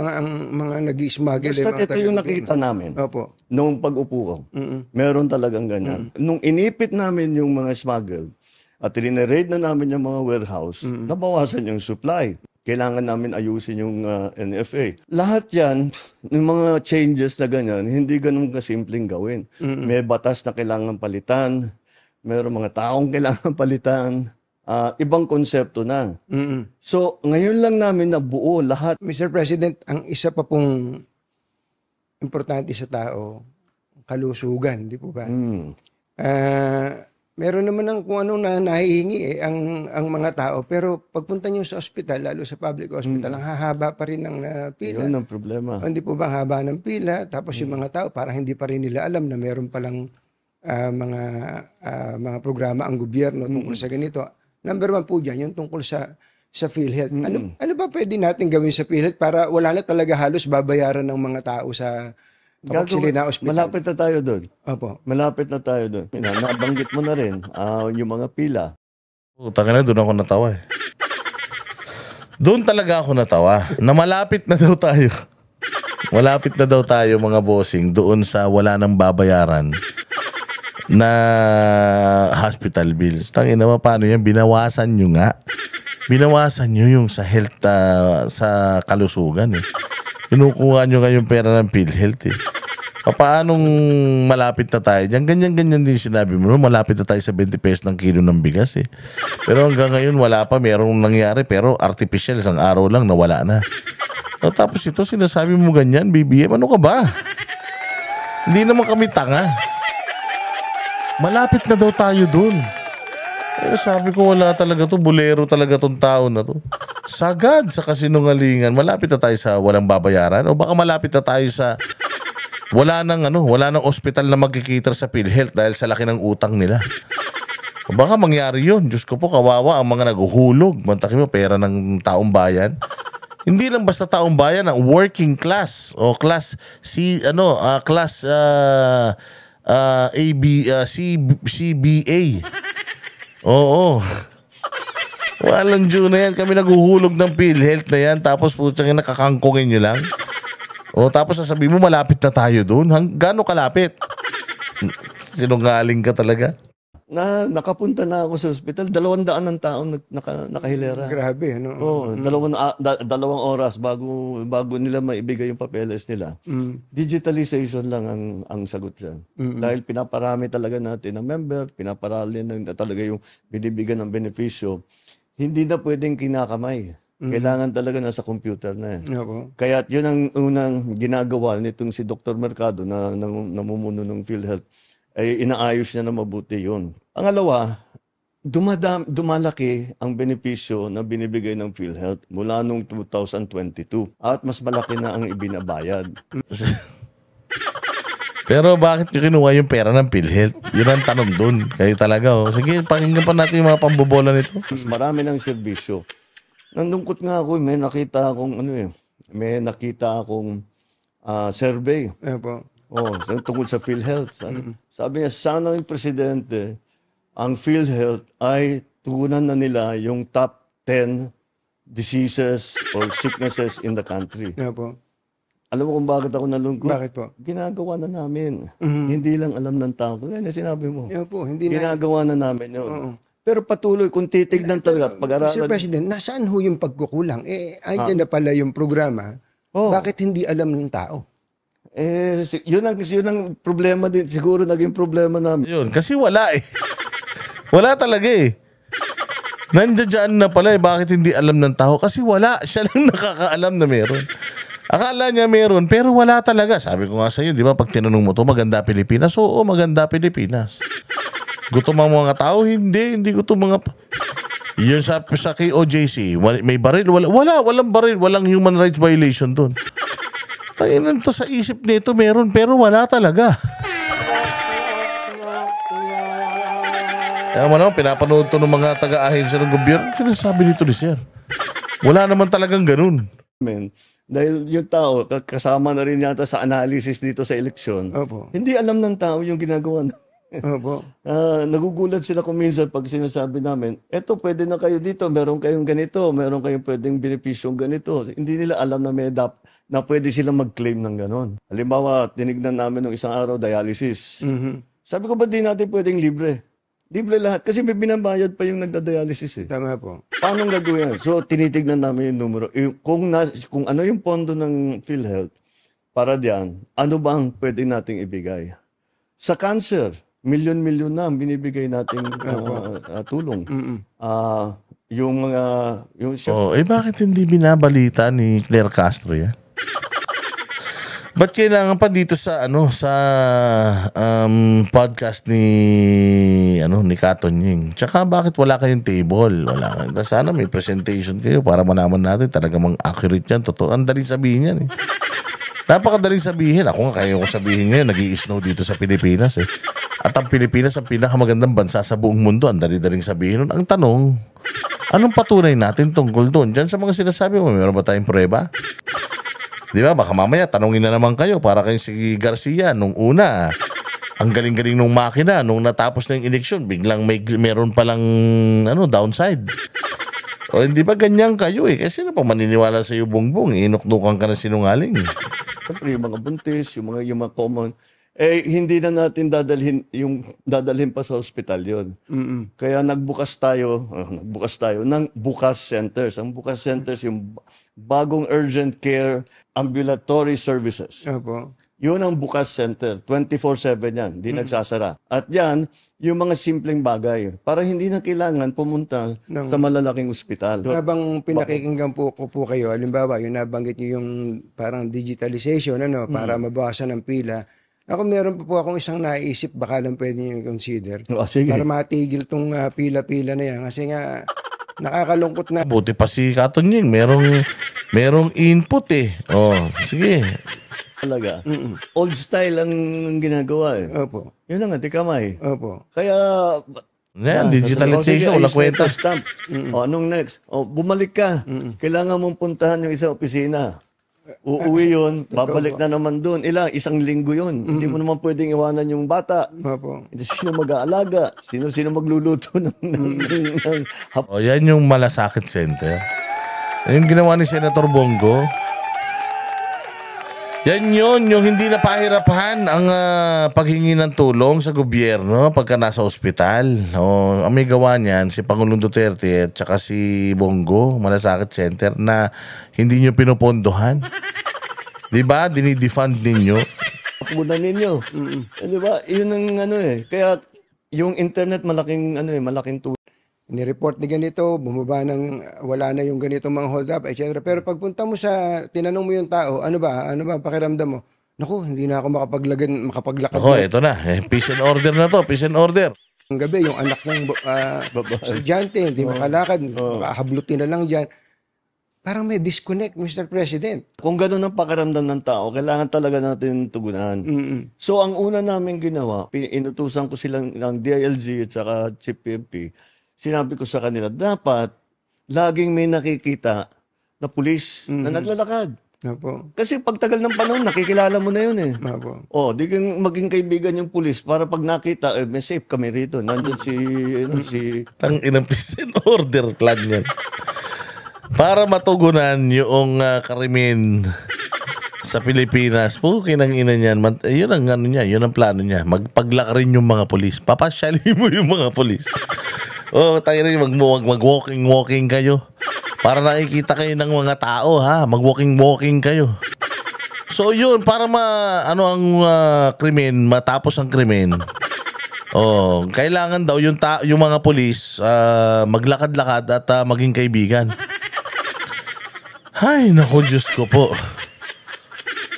mga nag-i-smuggle? Basta ito yung nakita namin. Opo. Nung pag-upo ko. Meron talagang ganyan. Nung inipit namin yung mga smuggle at rineraid na namin yung mga warehouse, nabawasan yung supply. Kailangan namin ayusin yung NFA. Lahat yan, yung mga changes na ganyan, hindi ganun kasimpleng gawin. May batas na kailangan palitan, mayroong mga taong kailangan palitan, ibang konsepto na. So, ngayon lang namin nabuo lahat. Mr. President, ang isa pa pong importante sa tao, kalusugan, di po ba? Meron naman ng kung anong nahihingi ang mga tao. Pero pagpunta nyo sa ospital, lalo sa public hospital, ang hahaba pa rin ng pila. Yun ang problema. Hindi po ba ang haba ng pila? Tapos yung mga tao, parang hindi pa rin nila alam na meron palang mga programa ang gobyerno tungkol sa ganito. Number one po dyan, yung tungkol sa PhilHealth. Ano ba pwede natin gawin sa PhilHealth para wala na talaga halos babayaran ng mga tao sa hospital? Malapit na tayo doon. Opo. Malapit na tayo doon. Nabanggit mo na rin yung mga pila. Taka na, doon ako natawa Doon talaga ako natawa na malapit na daw tayo. Malapit na daw tayo mga bossing doon sa wala nang babayaran na hospital bills. Tangina mo, paano yan? Binawasan nyo nga. Binawasan nyo yung sa health, sa kalusugan Kinukuha nyo nga yung pera ng PhilHealth Paanong malapit na tayo dyan? Ganyan-ganyan din sinabi mo. Malapit na tayo sa 20 pesos ng kilo ng bigas Pero hanggang ngayon wala pa. Merong nangyari pero artificial. Isang araw lang nawala na. Tapos ito sinasabi mo ganyan, BBM. Ano ka ba? Hindi naman kami tanga. Malapit na daw tayo dun. Sabi ko wala talaga to. Bulero talaga tong tao na to. Sagad sa kasinungalingan. Malapit na tayo sa walang babayaran. O baka malapit na tayo sa wala nang ospital na magkikita sa PhilHealth dahil sa laki ng utang nila. O baka mangyari yun. Diyos ko po, kawawa ang mga naguhulog. Mantakin mo, pera ng taong bayan. Hindi lang basta taong bayan, ang working class o class C, class CBA. Oo. Walang Diyo na yan. Kami naguhulog ng PhilHealth na yan. Tapos putang nakakangkongin nyo lang. Tapos sasabihin mo malapit na tayo doon. Gano'ng kalapit? Sinungaling ka talaga. Nakapunta na ako sa ospital, 200 ng tao nakahilera. Grabe, Dalawang oras bago nila maibigay yung papeles nila. Digitalization lang ang sagot dyan. Dahil pinaparami talaga natin ang member, pinaparami na talaga yung binibigyan ng benepisyo. Hindi na pwedeng kinakamay. Kailangan talaga nasa computer na Kaya yun ang unang ginagawa nitong si Dr. Mercado na namumuno ng PhilHealth. Ay inaayos niya na mabuti yun. Pangalawa, dumalaki ang benepisyo na binibigay ng PhilHealth mula noong 2022 at mas malaki na ang ibinabayad. Pero bakit nyo kinuha yung pera ng PhilHealth? Yun ang tanong dun. Kayo talaga Sige, pakinggan pa natin yung mga pambobola nito. Mas marami ng serbisyo. Nandungkot nga ako, may nakita akong survey. Opo. Tungkol sa PhilHealth. Sabi niya, sana yung presidente ang PhilHealth ay tugunan na nila yung top 10 diseases or sicknesses in the country. Opo. Alam mo kung bakit ako nalungkot? Bakit po? Ginagawa na namin. Hindi lang alam ng tao. Kaya na sinabi mo. Opo, hindi na. Ginagawa na namin yun. Pero patuloy, kung titignan talaga, Mr. pag-aralan. President, nasaan ho yung pagkukulang? Andyan na pala yung programa. Oh. Bakit hindi alam ng tao? Yun ang problema din. Siguro naging problema namin. Yun, kasi wala eh. Wala talaga eh. Nandiyan na pala eh. Bakit hindi alam ng tao? Kasi wala. Siya lang nakakaalam na meron. Akala niya meron, pero wala talaga. Sabi ko nga sa iyo, di ba, pag tinanong mo to, maganda Pilipinas? Oo, maganda Pilipinas. Gutom ang mga tao? Hindi gutom mga... Yun sa KOJC, may baril? Walang baril. Walang human rights violation dun. Tayo to sa isip nito, meron, pero wala talaga. Kaya naman, pinapanood to ng mga taga-ahensya ng gobyerno. Sinasabi nito ni Sir. Wala naman talagang ganun. Dahil yung tao, kasama na rin yata sa analysis dito sa eleksyon, Opo. hindi alam ng tao yung ginagawa na. Opo. Nagugulat sila kung minsan pag sinasabi namin, eto pwede na kayo dito, meron kayong ganito, meron kayong pwedeng benepisyong ganito. Hindi nila alam na na pwede silang mag-claim ng ganon. Halimbawa, tinignan namin ng isang araw, dialysis. Sabi ko, ba't di natin pwedeng libre? Libre lahat. Kasi may binabayad pa yung nagda-dialysis eh. Tama po. Paano gagawin yan? So, tinitignan namin yung numero. Kung ano yung pondo ng PhilHealth, para diyan, ano ba ang pwede nating ibigay? Sa cancer, milyon-milyon na ang binibigay nating tulong. Bakit hindi binabalita ni Claire Castro yan? Ba't kailangan pa dito sa podcast ni Katon Ying? Tsaka bakit wala kayong table? Wala kayo. Sana may presentation kayo para malaman natin talagang accurate yan. Totoo. Ang daling sabihin yan eh. Napakadaling sabihin. Ako nga kaya ko sabihin ngayon, nag-i-snow dito sa Pilipinas eh. At ang Pilipinas ang pinakamagandang bansa sa buong mundo. Ang daling sabihin nun. Ang tanong, anong patunay natin tungkol doon? Diyan sa mga sinasabi mo, meron ba tayong prueba? Di ba? Baka mamaya tanungin na naman kayo para kay si Garcia nung una. Ang galing-galing nung makina nung natapos na yung eleksyon, biglang meron palang downside. O hindi ba ganyan kayo eh? Kasi sino pa maniniwala sa iyo, Bongbong? Inuknukan ka na sinungaling. Siyempre, yung mga buntis, yung mga common, hindi na natin dadalhin pa sa ospital yun. Kaya nagbukas tayo ng Bukas Centers. Ang Bukas Centers, yung bagong urgent care ambulatory services. Opo. Yun ang Bukas Center. 24/7 yan. Hindi nagsasara. At yan, yung mga simpleng bagay. Para hindi na kailangan pumunta sa malalaking ospital. Habang pinakikinggan po kayo, halimbawa, yung nabanggit niyo yung parang digitalization, para mabawasan ang pila. Ako meron po akong isang naisip, baka lang pwede niyo consider. Sige. Para matigil tong pila-pila na yan. Kasi nga, nakakalungkot na. Buti pa si Katon Ying. Merong input eh. Oh, sige. Talaga. Old style ang ginagawa eh. Opo. Yun lang, kamay. Opo. Kaya... Yan, digitalization, wala kwenta. Stamp. Anong next? Bumalik ka. Kailangan mong puntahan yung isang opisina. Uuwi yun, babalik na naman doon. Isang linggo yun. Hindi mo naman pwedeng iwanan yung bata. Opo. Sino mag-aalaga? Sino magluluto ng O yan yung Malasakit Center. Yung ginawa ni Senator Bongo. Yan yun, yung hindi na pahirapan ang paghingi ng tulong sa gobyerno pagka nasa ospital. Ang may gawa niyan, si Pangulong Duterte at saka si Bongo, Malasakit Center, na hindi nyo pinupondohan. Diba? Dinidefund ninyo. Punan ninyo. Diba? Yun ang Kaya yung internet malaking tulong. Ni-report ni ganito, bumaba wala na yung ganito mga hold up, etc. Pero pagpunta mo tinanong mo yung tao, ano ba pakiramdam mo? Naku, hindi na ako makapaglakad. Ako, ito na. Peace and order na to. Peace and order. Ang gabi, yung anak ng estudyante, hindi makalakad, makahablutin na lang dyan. Parang may disconnect, Mr. President. Kung gano'n ang pakiramdam ng tao, kailangan talaga natin tugunan. So, ang una namin ginawa, inutusan ko silang ng DILG at saka Chief PNP. Sinabi ko sa kanila, dapat laging may nakikita na pulis na naglalakad. Opo. Kasi pagtagal ng panahon, nakikilala mo na yun eh. Opo. Oh, di kang maging kaibigan yung pulis para pag nakita, may safe kami rito. Nandun si Tang inang peace and order plan yan. Para matugunan yung krimen sa Pilipinas, kinang ina niyan. Yun ang ano niya, yun ang plano niya. Magpaglakarin yung mga pulis. Papasyali mo yung mga pulis. Tayo rin mag-walking kayo. Para nakikita kayo ng mga tao, ha? Mag-walking kayo. So yun, para ang krimen, matapos ang krimen. Kailangan daw yung mga pulis maglakad-lakad at maging kaibigan. Ay, naku, Diyos ko po.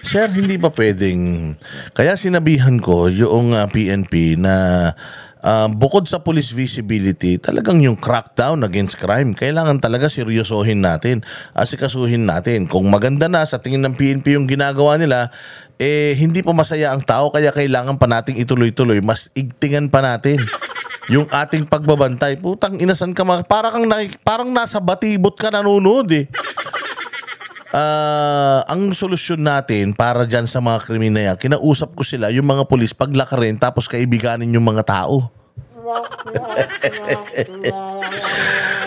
Sir, hindi ba pwedeng... Kaya sinabihan ko yung PNP na bukod sa police visibility, talagang yung crackdown against crime, kailangan talaga seryosohin natin, asikasuhin natin. Kung maganda na sa tingin ng PNP yung ginagawa nila, hindi pa masaya ang tao, kaya kailangan pa nating ituloy-tuloy, mas igtingan pa natin yung ating pagbabantay. Putang inasan ka, parang nasa batibot ka nanonood eh. Ang solusyon natin para dyan sa mga krimen na yan, kinausap ko sila, yung mga pulis, paglakarin, tapos kaibiganin yung mga tao.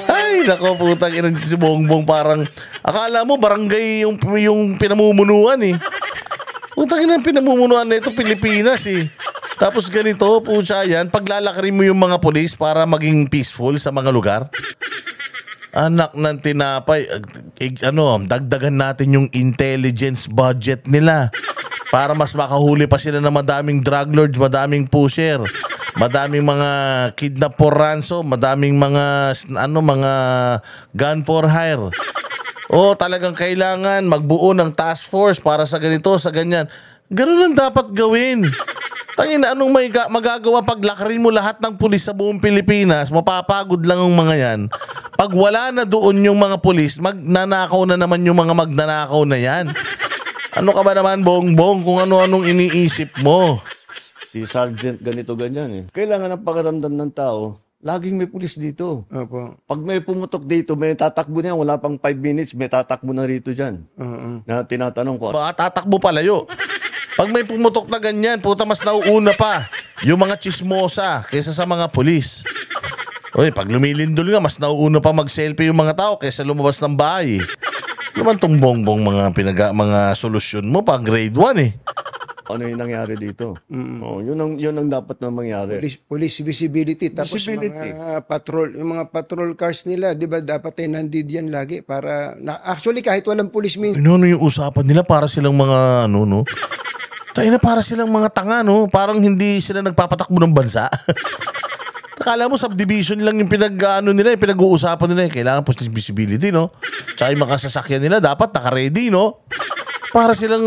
Ay, nako, putang ina, si Bongbong parang, akala mo barangay yung pinamumunuan eh. Putang ina, pinamumunuan na ito Pilipinas eh. Tapos ganito, pucha yan, paglalakarin mo yung mga pulis para maging peaceful sa mga lugar. Anak ng tinapay, dagdagan natin yung intelligence budget nila para mas makahuli pa sila ng madaming drug lords, madaming pusher, madaming mga kidnap for ransom, madaming mga gun for hire. Talagang kailangan magbuo ng task force para sa ganito, sa ganyan. Ganun ang dapat gawin. Tangina, anong magagawa pag lakarin mo lahat ng pulis sa buong Pilipinas? Mapapagod lang ang mga yan. Pag wala na doon yung mga pulis, magnanakaw na naman yung mga magnanakaw na yan. Ano ka ba naman, Bongbong, kung ano-anong iniisip mo? Si Sergeant ganito ganyan eh. Kailangan ng pakiramdam ng tao, laging may pulis dito. Opo. Pag may pumutok dito, may tatakbo na yan, wala pang 5 minutes, may tatakbo na rito dyan. Na tinatanong ko. Baka tatakbo palayo. Pag may pumutok na ganyan, puta, mas nauuna pa yung mga chismosa kaysa sa mga pulis. Pag lumilindol nga, mas nauuna pa mag-selfie yung mga tao kaysa lumabas ng bahay. Ano man tong Bongbong mga solusyon mo pa grade 1 eh. Ano yung nangyari dito? Yun ang dapat na mangyari. Police visibility. Tapos Visibility. yung mga patrol cars nila, di ba dapat ay nandid yan lagi para, actually kahit walang police minsan. Ano yung usapan nila para silang mga para silang mga tanga, no? Parang hindi sila nagpapatakbo ng bansa. Akala mo subdivision lang yung pinag-uusapan nila. Kailangan police visibility, no? Tsaka yung mga sasakyan nila dapat naka-ready, no? Para silang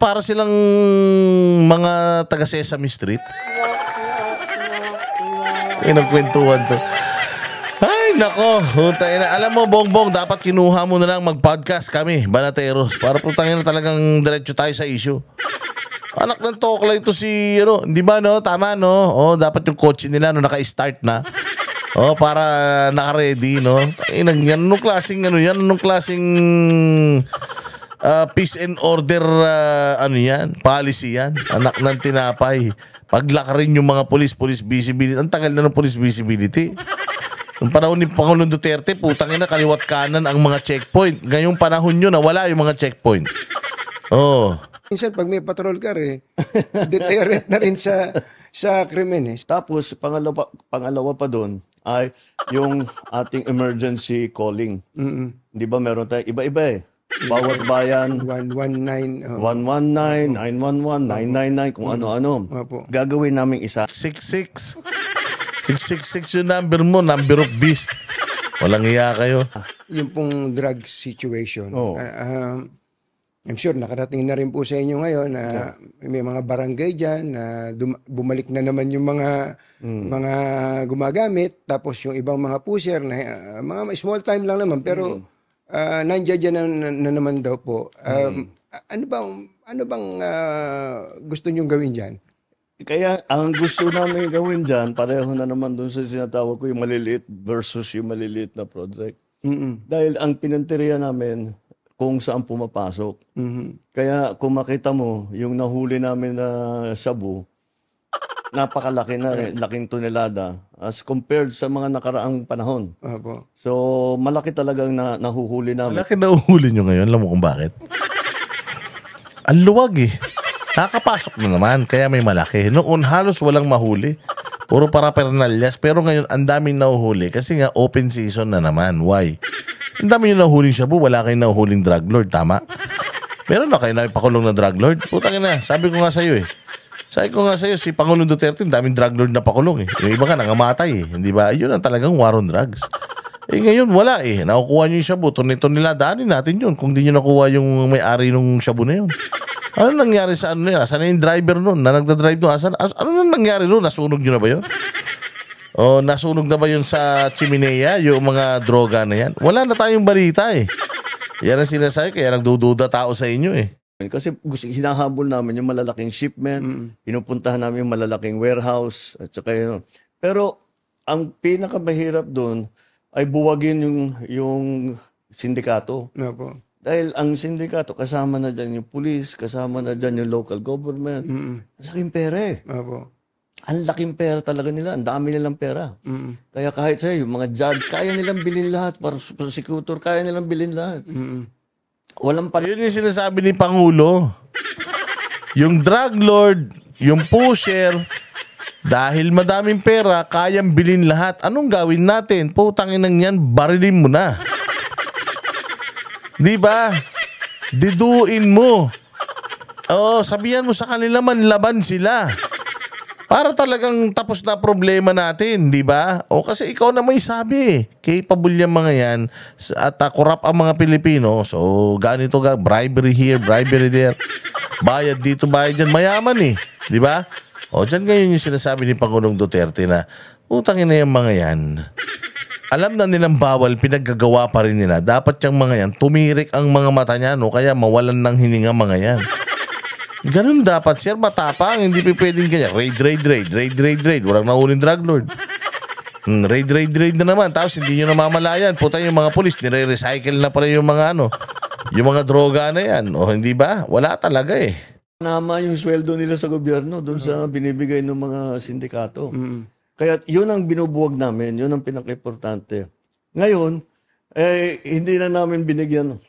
para silang mga taga Sesame Street. Nagkwentuhan to. Ay, nako. Alam mo, Bongbong, dapat kinuha mo na lang mag-podcast kami, Banateros, para putangin na talagang diretso tayo sa issue. Anak ng tokla ito si, di ba, no? Tama, no? Dapat yung kotse nila, naka-start na. Para naka-ready, no? Yan, anong klaseng peace and order, policy yan. Anak ng tinapay. Paglakarin yung mga police visibility. Ang tagal na ng police visibility. Yung panahon ni Pangulong Duterte, putang ina, kaliwat kanan ang mga checkpoint. Ngayong panahon nyo, nawala yung mga checkpoint. Minsan pag may patrol car deterrent na rin sa krimen eh. Tapos, pangalawa pa doon ay yung ating emergency calling. Di ba meron tayo iba-iba eh. Bawat bayan, 119. 119, 911, 999, kung ano-ano. Opo. Gagawin namin isa. 666. 666 yung number mo, number of beast. Walang iya kayo. Yung pong drug situation. Oo. I'm sure nakarating na rin po sa inyo ngayon na may mga barangay dyan na bumalik na naman yung mga gumagamit, tapos yung ibang mga pusher na mga small time lang naman pero nandiyan dyan na naman daw po. Ano bang gusto nyong gawin dyan? Kaya ang gusto namin gawin dyan, pareho na naman dun sa sinatawag ko yung maliliit versus yung maliliit na project. Dahil ang pinanteriya namin, kung saan pumapasok. Mhm. Kaya kung makita mo, yung nahuli namin na shabu, napakalaki na, laking tonelada as compared sa mga nakaraang panahon. Opo. So, malaki talagang nahuhuli namin. Malaki na uhuli nyo ngayon. Alam mo kung bakit? Ang luwag eh. Nakapasok na naman, kaya may malaki. Noon halos walang mahuli. Puro parapernalyas. Pero ngayon, ang daming nahuhuli. Kasi nga, open season na naman. Why? Ang dami yung nahuhuling shabu, wala kayong nahuhuling drug lord. Tama? Meron na kayo na ipakulong na drug lord? Putang ina, sabi ko nga sa'yo eh. Sabi ko nga sa'yo, si Pangulong Duterte, daming drug lord na pakulong eh. Yung iba ka nangamatay eh. Hindi ba? Yun ang talagang war on drugs. Eh ngayon, wala eh. Nakukuha nyo yung shabu. Ito nila, daanin natin yun. Kung di nyo nakuha yung may-ari ng shabu na yun. Ano nangyari sa ano nila? Asan na yung driver nun na nagda-drive nun? Ano nangyari nun? Nasunog nyo na ba yun? O nasunog na ba yun sa chimenea? Yung mga droga na yan? Wala na tayong balita eh. Yan ang sinasabi. Kaya nagdududa tao sa inyo eh. Kasi hinahabol namin yung malalaking shipment, pinupuntahan namin yung malalaking warehouse, at saka yun. Pero ang pinakamahirap doon ay buwagin yung sindikato. Opo. Dahil ang sindikato, kasama na dyan yung police, kasama na dyan yung local government. Ang laking pera eh. Opo. Ang laking pera talaga nila. Ang dami nilang pera. Kaya kahit sa'yo, yung mga judge, kaya nilang bilhin lahat. Para prosecutor, kaya nilang bilhin lahat. Walang Yun yung sinasabi ni Pangulo. Yung drug lord, yung pusher, dahil madaming pera, kayang bilhin lahat. Anong gawin natin? Putangin nang yan, barilin mo na. Di ba? Diduin mo. Oo, sabihan mo sa kanila manlaban sila. Para talagang tapos na problema natin, di ba? O kasi ikaw na may sabi, capable yung mga yan at corrupt ang mga Pilipino. So, ganito ga, bribery here, bribery there. Bayad dito, bayad dyan. Mayaman eh, di ba? O, dyan ngayon yung sinasabi ni Pangulong Duterte na, utangin na yung mga yan. Alam na nilang bawal, pinaggagawa pa rin nila. Dapat yung mga yan, tumirik ang mga mata niya, no? Kaya mawalan ng hininga mga yan. Ganun dapat, sir. Matapang. Hindi pa pwedeng kanya. Raid. Walang nahuling drug lord. Raid na naman. Tapos hindi nyo namamalayan. Puta yung mga polis. Nire-recycle na pala yung mga yung mga droga na yan. O hindi ba? Wala talaga eh. naman yung sweldo nila sa gobyerno doon sa binibigay ng mga sindikato. Kaya yun ang binubuwag namin. Yun ang pinaka-importante. Ngayon, hindi na namin binigyan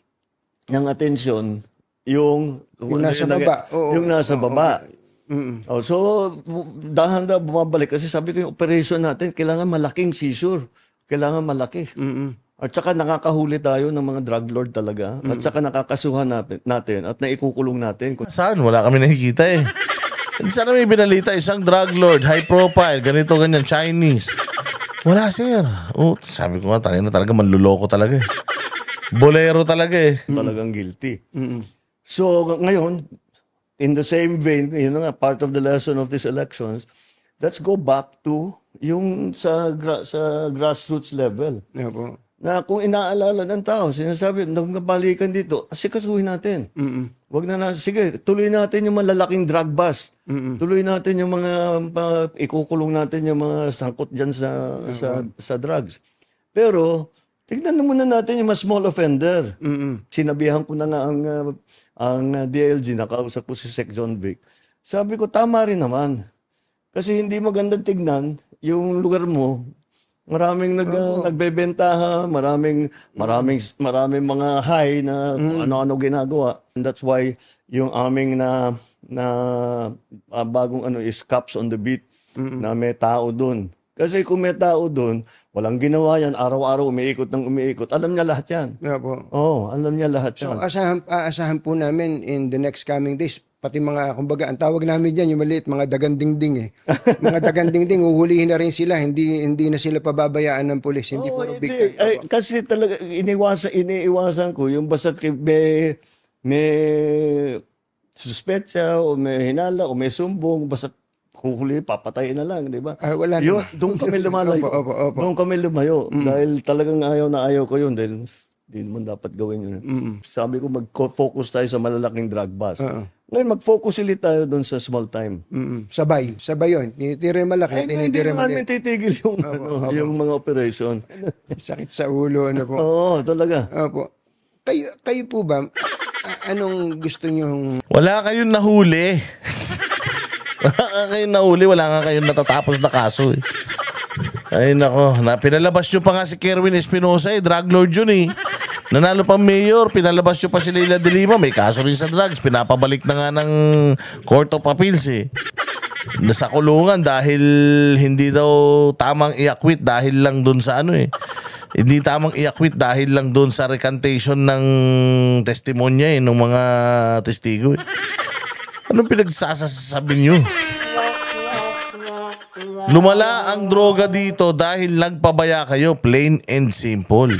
ng atensyon yung nasa baba. Yung nasa baba. So, dahan-dahan bumabalik. Kasi sabi ko yung operation natin, kailangan malaking seizure. Kailangan malaki. At saka nakakahuli tayo ng mga drug lord talaga. At saka nakakasuhan natin at naikukulong natin. Saan? Wala kami nakikita eh. Sana may binalita, isang drug lord, high profile, ganito, ganyan, Chinese. Wala, sir. Sabi ko nga, talaga manluloko talaga eh. Bolero talaga eh. Talagang guilty. So, ngayon, in the same vein, yun nga, part of the lesson of these elections, let's go back to yung sa grassroots level. Yeah, po. Na kung inaalala ng tao, sinasabi, nagbalikan dito, asikasuhin natin. Wag na sige, tuloy natin yung malalaking drug bust. Tuloy natin yung mga, ikukulong natin yung mga sangkot dyan sa drugs. Pero, tignan muna natin yung mas small offender. Sinabihan ko na nga ang DLG, nakausap ko si Sec. John Vic. Sabi ko, tama rin naman. Kasi hindi magandang tignan yung lugar mo. Maraming nagbebentaha, maraming mga high na ano-ano ginagawa. And that's why yung aming na bagong is cops on the beat na may tao doon. Kasi kung may tao doon, walang ginawa yan, araw-araw umiikot ng umiikot. Alam niya lahat yan. Yeah, po. Oo, alam niya lahat yan. So, aasahan po namin in the next coming days, pati mga, kumbaga, ang tawag namin dyan, yung maliit, mga dagandingding eh. Mga dagandingding, uhulihin na rin sila, hindi na sila pababayaan ng pulis, hindi puro big time. Kasi talaga, iniiwasan ko, yung basta't may suspetsa, o may hinala, o may sumbong, basta't kuhuli, papatayin na lang, di ba? Wala naman. Doon kami lumalayo. Opo. Doon kami lumayo. Dahil talagang ayaw ko yun. Dahil hindi naman dapat gawin yun. Sabi ko, mag-focus tayo sa malalaking drug bust. Ngayon, mag-focus ulit tayo doon sa small time. Sabay yun. Tinitira yung malaki, tinitira yung hindi naman titigil yung mga operation. Sakit sa ulo, ano po. Oo, talaga. Opo. Kayo po ba, anong gusto nyong Wala kayong nahuli. Wala kayong nahuli, wala nga kayong natatapos na kaso eh. Ay nako, pinalabas nyo pa nga si Kerwin Espinosa drug lord yun eh. Nanalo pa mayor, pinalabas nyo pa si Leila de Lima, may kaso rin sa drugs, pinapabalik na nga ng Court of Appeals eh. Nasa kulungan dahil hindi daw tamang i-acquit dahil lang dun sa ano eh. Hindi tamang i-acquit dahil lang dun sa recantation ng testimonya ng mga testigo eh. Anong pinagsasasabi nyo? Lumala ang droga dito dahil nagpabaya kayo, plain and simple.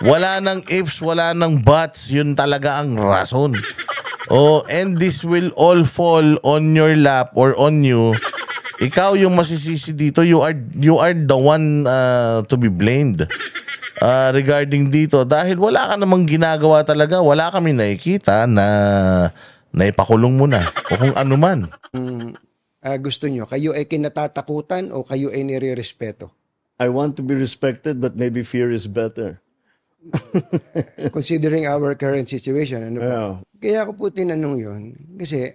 Wala nang ifs, wala nang buts, yun talaga ang rason. Oh, and this will all fall on your lap or on you. Ikaw yung masisisi dito, you are the one to be blamed. Regarding dito, dahil wala ka namang ginagawa talaga, wala kami nakikita na naipakulong mo na o kung ano man. gusto nyo? Kayo ay kinatatakutan o kayo ay nire-respeto? I want to be respected, but maybe fear is better. Considering our current situation. Ano ba? Yeah. Kaya ako po tinanong yun. Kasi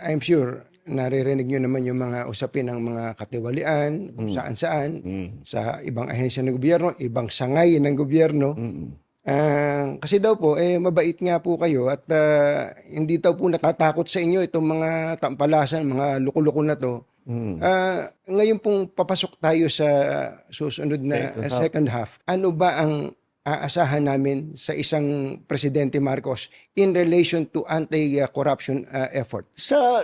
I'm sure naririnig nyo naman yung mga usapin ng mga katiwalian, kung saan-saan, sa ibang ahensya ng gobyerno, ibang sangay ng gobyerno. Kasi daw po, mabait nga po kayo at hindi daw po natatakot sa inyo itong mga tampalasan, mga luko-luko na to. Ngayon pong papasok tayo sa susunod na second half. Ano ba ang aasahan namin sa isang Presidente Marcos in relation to anti-corruption effort? Sa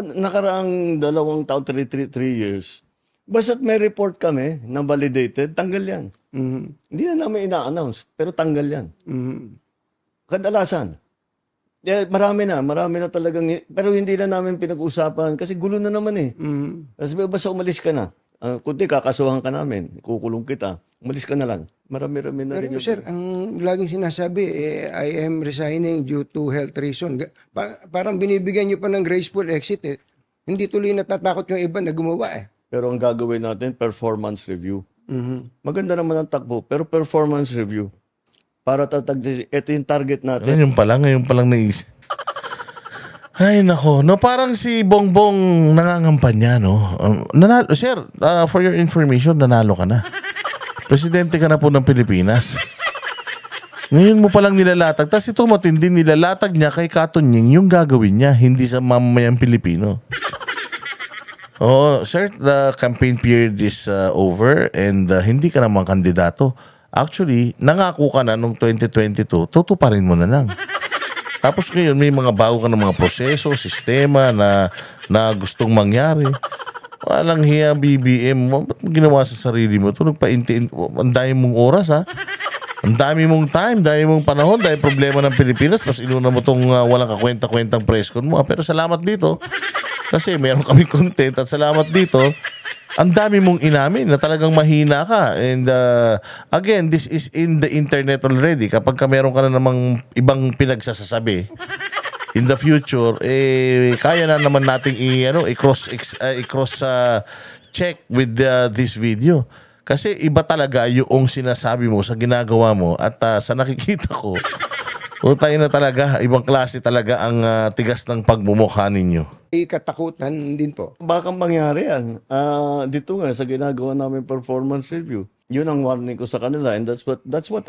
nakaraang 2 taon, 3 years, basta't may report kami na validated, tanggal yan. Hindi na namin ina-announce, pero tanggal yan. Kadalasan. Marami na talagang, pero hindi na namin pinag-usapan kasi gulo na naman eh. Kasi basta umalis ka na. Kundi kakasuhan ka namin, kukulong kita, umalis ka na lang. Marami-rami na rin. Pero sir, ang laging sinasabi, I am resigning due to health reason. Parang binibigyan nyo pa ng graceful exit eh. Hindi tuloy natatakot yung iba na gumawa eh. Pero ang gagawin natin, performance review. Maganda naman ang takbo, pero performance review. Para ito yung target natin. Ngayon pa lang naisip. Ay nako, no, parang si Bongbong nangangampanya, no. Nanalo, sir, for your information, nanalo ka na. Presidente ka na po ng Pilipinas. Ngayon mo palang nilalatag, tapos ito matindi, nilalatag niya kay Katunying yung gagawin niya, hindi sa mamamayang Pilipino. Oh, sir, the campaign period is over and hindi ka naman kandidato. Actually, nangako ka na nung 2022, tutuparin mo na lang. Tapos ngayon, may mga bago ka ng mga proseso, sistema na gustong mangyari. Walang hiya, BBM. Ba't mo ginawa sa sarili mo? Ito, ang dami mong oras, ha? Ang dami mong time, dami mong panahon, dahil problema ng Pilipinas. Tapos inuna mo itong walang kakwenta-kwentang press con mo. Pero salamat dito. Kasi meron kami content at salamat dito. Ang dami mong inamin na talagang mahina ka. And again, this is in the internet already. Kapag ka meron ka na namang ibang pinagsasasabi in the future, kaya na naman nating i-cross check with this video. Kasi iba talaga yung sinasabi mo sa ginagawa mo at sa nakikita ko, tayo na talaga, ibang klase talaga ang tigas ng pagmumukha ninyo. Katakutan din po. Baka mangyari yan. Dito nga, sa ginagawa namin performance review, yun ang warning ko sa kanila. And that's what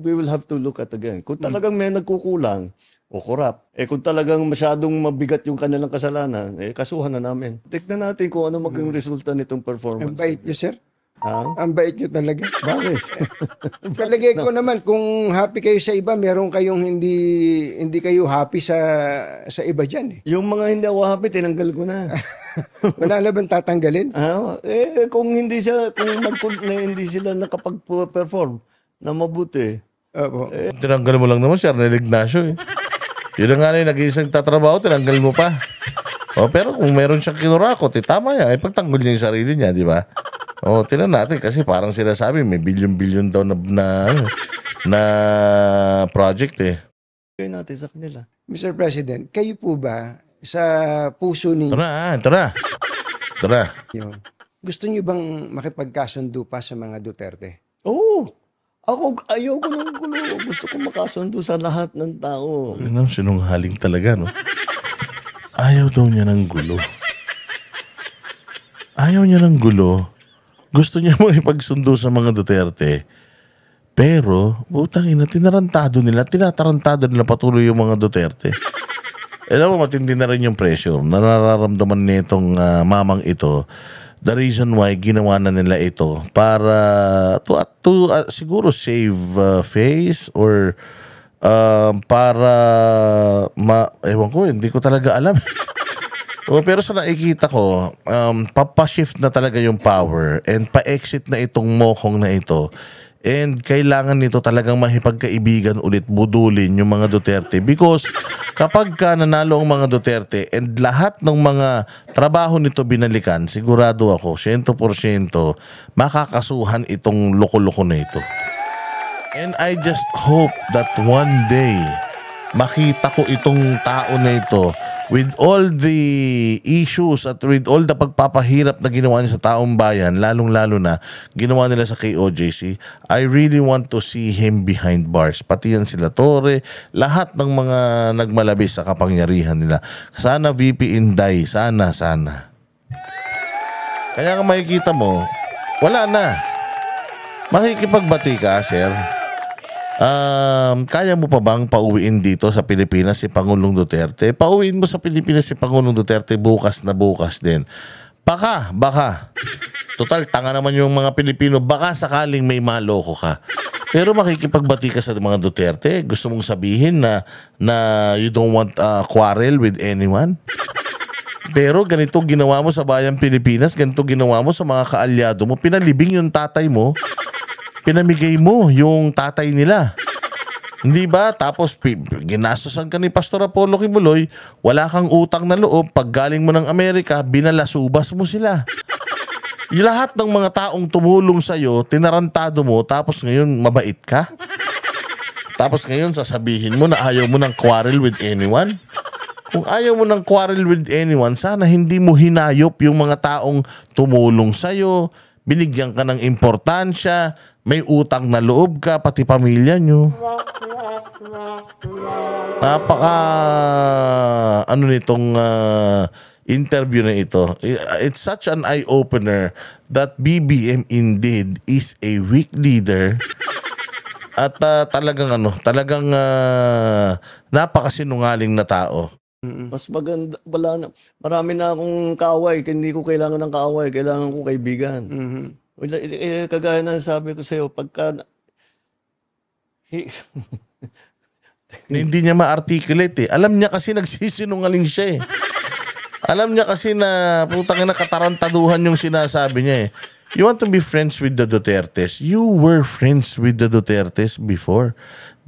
we will have to look at again. Kung talagang may nagkukulang o corrupt, kung talagang masyadong mabigat yung kanilang kasalanan, kasuhan na namin. Tignan natin kung ano maging resulta nitong performance. Ang bait nyo, sir. Ang bait nyo talaga. Bakit? Palagay ko naman, kung happy kayo sa iba, meron kayong hindi kayo happy sa iba dyan. Yung mga hindi ako happy, tinanggal ko na. Wala na bang tatanggalin? Kung hindi sila nakapag-perform na mabuti. Opo. Tinanggal mo lang naman si Arnel Ignacio. Yun nga na yung nag-iisang tatrabaho, tinanggal mo pa. Pero kung meron siyang kinurakot, tama yan. Pagtanggol niya yung sarili niya, di ba? Tinan natin kasi parang sila sabi may bilyon-bilyon daw na project eh. Kaya natin sa kanila. Mr. President, kayo po ba sa puso ninyo, Tara. gusto niyo bang makipagkasundo pa sa mga Duterte? Oo. Ako, ayoko ng gulo. gusto ko makasundo sa lahat ng tao. Ano, sinunghaling talaga, no? Ayaw daw niya ng gulo. Ayaw niya ng gulo. Gusto niya makipagsundo sa mga Duterte. Pero, butang ina, tinatarantado nila patuloy yung mga Duterte. Alam mo, matindi na rin yung pressure na nararamdaman nitong mamang ito. The reason why ginawa na nila ito para to siguro save face or para ewan ko, hindi ko talaga alam. Pero sa nakikita ko, papashift na talaga yung power and pa-exit na itong mokong na ito. And kailangan nito talagang mahipagkaibigan ulit, budulin yung mga Duterte. Because kapag ka nanalo ang mga Duterte and lahat ng mga trabaho nito binalikan, sigurado ako, 100% makakasuhan itong loko-loko na ito. And I just hope that one day makita ko itong tao na ito with all the issues at with all the pagpapahirap na ginawa niya sa taong bayan, lalong-lalo na ginawa nila sa KOJC. I really want to see him behind bars. Pati yan sila Torre, lahat ng mga nagmalabis sa kapangyarihan nila. Sana VP Inday, sana. Kaya kung makikita mo, wala na. Makikipagbati ka, sir. Kaya mo pa bang pauwiin dito sa Pilipinas si Pangulong Duterte? Pauwiin mo sa Pilipinas si Pangulong Duterte bukas na bukas din. Baka. Total, tanga naman yung mga Pilipino. Baka sakaling may maloko ka. Pero makikipagbati ka sa mga Duterte. Gusto mong sabihin na you don't want quarrel with anyone? Pero ganito ginawa mo sa bayang Pilipinas, ganito ginawa mo sa mga kaalyado mo. Pinalibing yung tatay mo. Pinamigay mo yung tatay nila. Hindi ba? Tapos ginastosan ka ni Pastor Apollo Kibuloy, wala kang utang na loob, pag galing mo ng Amerika, binalasubas mo sila. Yung lahat ng mga taong tumulong sa'yo, tinarantado mo, tapos ngayon mabait ka? Tapos ngayon sasabihin mo na ayaw mo ng quarrel with anyone? Kung ayaw mo ng quarrel with anyone, sana hindi mo hinayop yung mga taong tumulong sa'yo, binigyan ka ng importansya, may utang na loob ka, pati pamilya nyo. Napaka nitong interview na ito. It's such an eye-opener that BBM indeed is a weak leader. At talagang napakasinungaling na tao. Mas maganda, marami na akong kaaway, hindi ko kailangan ng kaaway, kailangan ko kaibigan. Kagaya na sabi ko sa'yo, pagka hindi niya ma-articulate eh. Alam niya kasi nagsisinungaling siya eh. Alam niya kasi na putang ina katarantaduhan yung sinasabi niya eh. You want to be friends with the Dutertes? You were friends with the Dutertes before.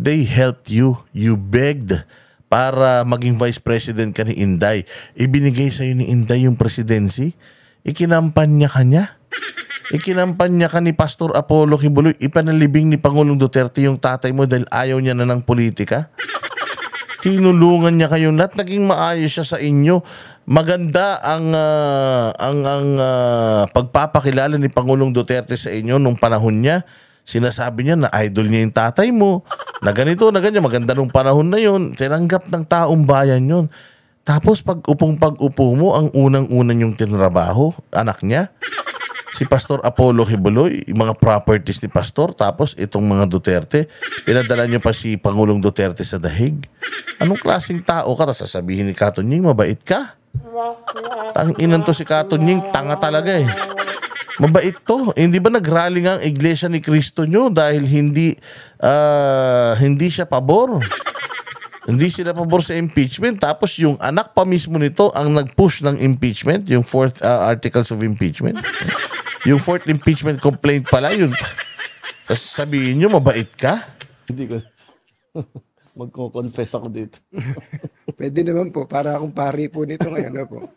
They helped you. You begged para maging vice president ka ni Inday. Ibinigay sa'yo ni Inday yung presidency. Ikinampanya ka niya. Ikinampanya ka ni Pastor Apollo Kibuloy. Ipanalibing ni Pangulong Duterte yung tatay mo dahil ayaw niya na ng politika. Tinulungan niya kayong lahat. Naging maayos siya sa inyo. Maganda ang pagpapakilala ni Pangulong Duterte sa inyo nung panahon niya. Sinasabi niya na idol niya yung tatay mo. Na ganito, na ganyan. Maganda nung panahon na yun. Tinanggap ng taong bayan yun. Tapos pag-upo mo, ang unang-unang yung tinrabaho, anak niya. Si Pastor Apollo Kibuloy, yung mga properties ni Pastor, tapos itong mga Duterte, pinadala niyo pa si Pangulong Duterte sa dahig. Anong klaseng tao ka? Tapos sasabihin ni Katunying, mabait ka? Tanginan to si Katunying, tanga talaga eh. Mabait to. Hindi ba nagrally nga ang Iglesia ni Cristo nyo dahil hindi siya pabor? Hindi sila pabor sa impeachment. Tapos yung anak pa mismo nito ang nag-push ng impeachment, yung 4th articles of impeachment. Yung 4th impeachment complaint pala yun. Tapos sabihin nyo, mabait ka? Hindi ko. Magko-confess ako dito. Pwede naman po, para akong pari po nito ngayon na po.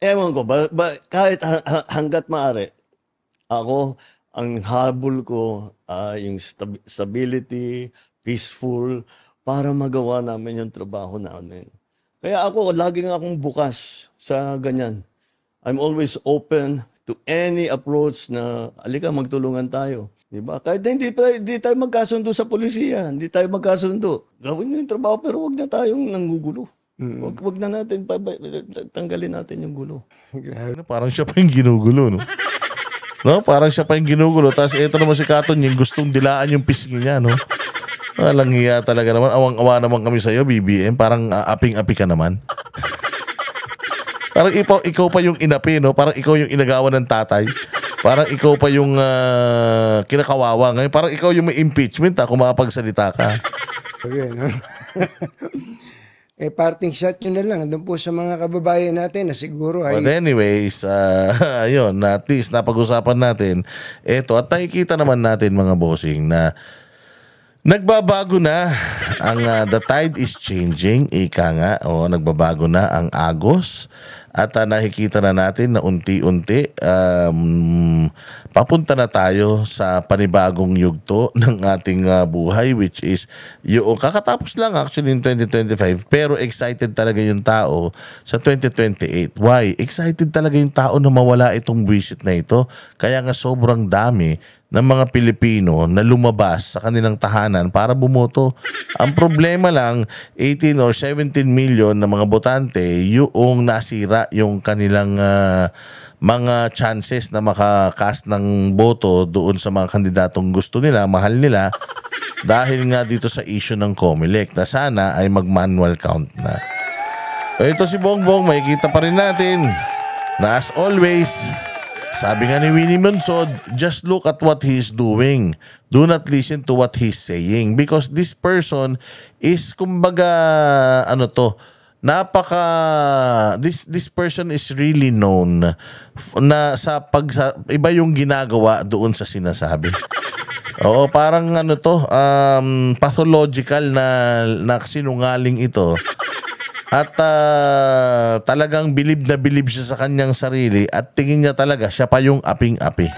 Ewan ko, kahit hanggat maaari, ako, ang habol ko, yung stability, peaceful, para magawa namin yung trabaho namin. Kaya ako, laging akong bukas sa ganyan. I'm always open to any approach na alika magtulungan tayo. Diba? Kahit na hindi tayo magkasundo sa polisiya, hindi tayo magkasundo. Gawin nyo yung trabaho pero wag na tayong nanggugulo. Wag na natin, tanggalin natin yung gulo. Parang siya pa yung ginugulo, no? No? Parang siya pa yung ginugulo. Tapos ito naman si Katon, yung gustong dilaan yung pisngi niya, no? Walang hiya talaga naman. Awang-awa naman kami sa'yo, BBM. Parang aping-api ka naman. Parang ikaw pa yung inapi, no? Parang ikaw yung inagawan ng tatay. Parang ikaw pa yung kinakawawa. Ngayon, parang ikaw yung may impeachment, kung makapagsalita ka. Okay, no? Parting shot nyo na lang doon po sa mga kababayan natin na siguro ay... But anyways, ayun, at least napag-usapan natin ito at nakikita naman natin mga bossing na nagbabago na ang the tide is changing, ika nga, nagbabago na ang agos at nakikita na natin na unti-unti papunta na tayo sa panibagong yugto ng ating buhay, which is yung kakatapos lang actually in 2025 pero excited talaga yung tao sa 2028. Why? Excited talaga yung tao na mawala itong buwisit na ito. Kaya nga sobrang dami ng mga Pilipino na lumabas sa kanilang tahanan para bumoto. Ang problema lang, 18 or 17 million na mga botante yung nasira yung kanilang mga chances na makakast ng boto doon sa mga kandidatong gusto nila, mahal nila, dahil nga dito sa issue ng COMELEC na sana ay mag-manual count na. Ito si Bongbong, makikita pa rin natin na as always, sabi nga ni Winnie Monsod, just look at what he's doing. Do not listen to what he's saying. Because this person is, kumbaga, this person is really known na iba yung ginagawa doon sa sinasabi. Oo, parang pathological na sinungaling ito. At talagang bilib na bilib siya sa kanyang sarili at tingin niya talaga siya pa yung aping-api.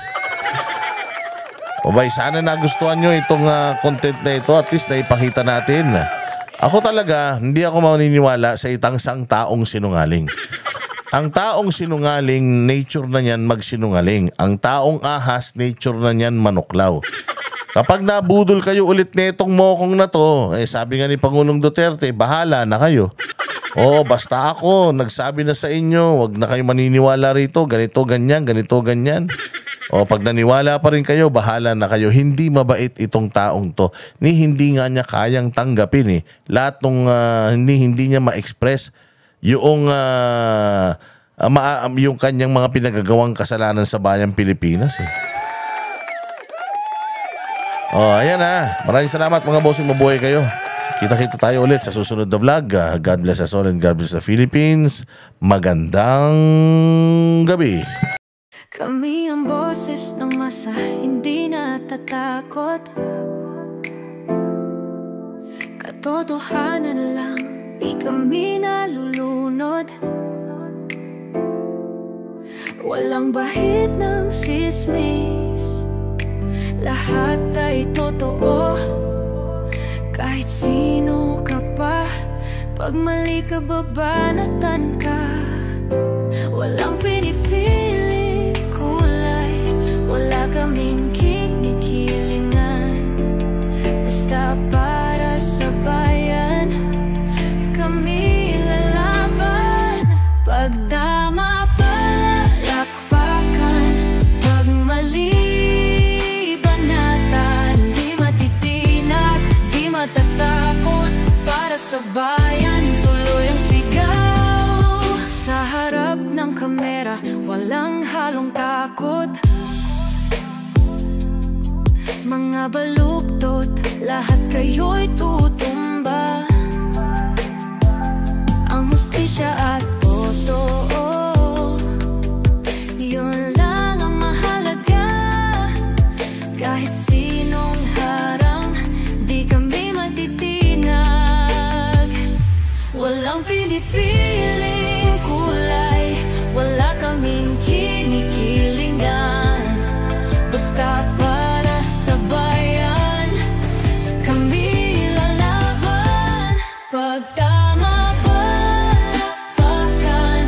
O bay, sana nagustuhan nyo itong content na ito. At least naipakita natin. Ako talaga, hindi ako maniniwala sa isang taong sinungaling. Ang taong sinungaling, nature na niyan magsinungaling. Ang taong ahas, nature na niyan manuklaw. Kapag nabudol kayo ulit na itong mokong na to, sabi nga ni Pangulong Duterte, bahala na kayo. Basta ako, nagsabi na sa inyo, wag na kayo maniniwala rito, ganito, ganyan, ganito, ganyan. Pag naniwala pa rin kayo, bahala na kayo. Hindi mabait itong taong to. Hindi nga niya kayang tanggapin lahat ng hindi niya ma-express yung kanyang mga pinagagawang kasalanan sa bayang Pilipinas Ayan Maraming salamat mga bossing, mabuhay kayo. Kita-kita tayo ulit sa susunod na vlog. God bless us all and God bless the Philippines. Magandang gabi. Kami ang boses ng masa, hindi natatakot. Katotohanan lang, di kami nalulunod. Walang bahid ng sismis, lahat ay totoo. Kahit sino ka pa, pag mali ka babanatan ka. Walang pinipili kulay, wala kaming kinikilingan. Basta para sa bayan, kami lalaban. Pagdama palakpakan, pag mali banatan. Di matitinag, di matatakot, para sa bayan tuloy ang sigaw. Sa harap ng kamera, walang halong takot. Mga baluktot, lahat kayo'y tutumba. Ang hustisya at totoo, yun lang ang mahalaga. Kahit sinong harang, di kami matitinag. Walang pinipiling kulay, wala kaming kinikilingan. Basta para sa bayan, kami lalaban. Pagtama palakpakan,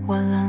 walang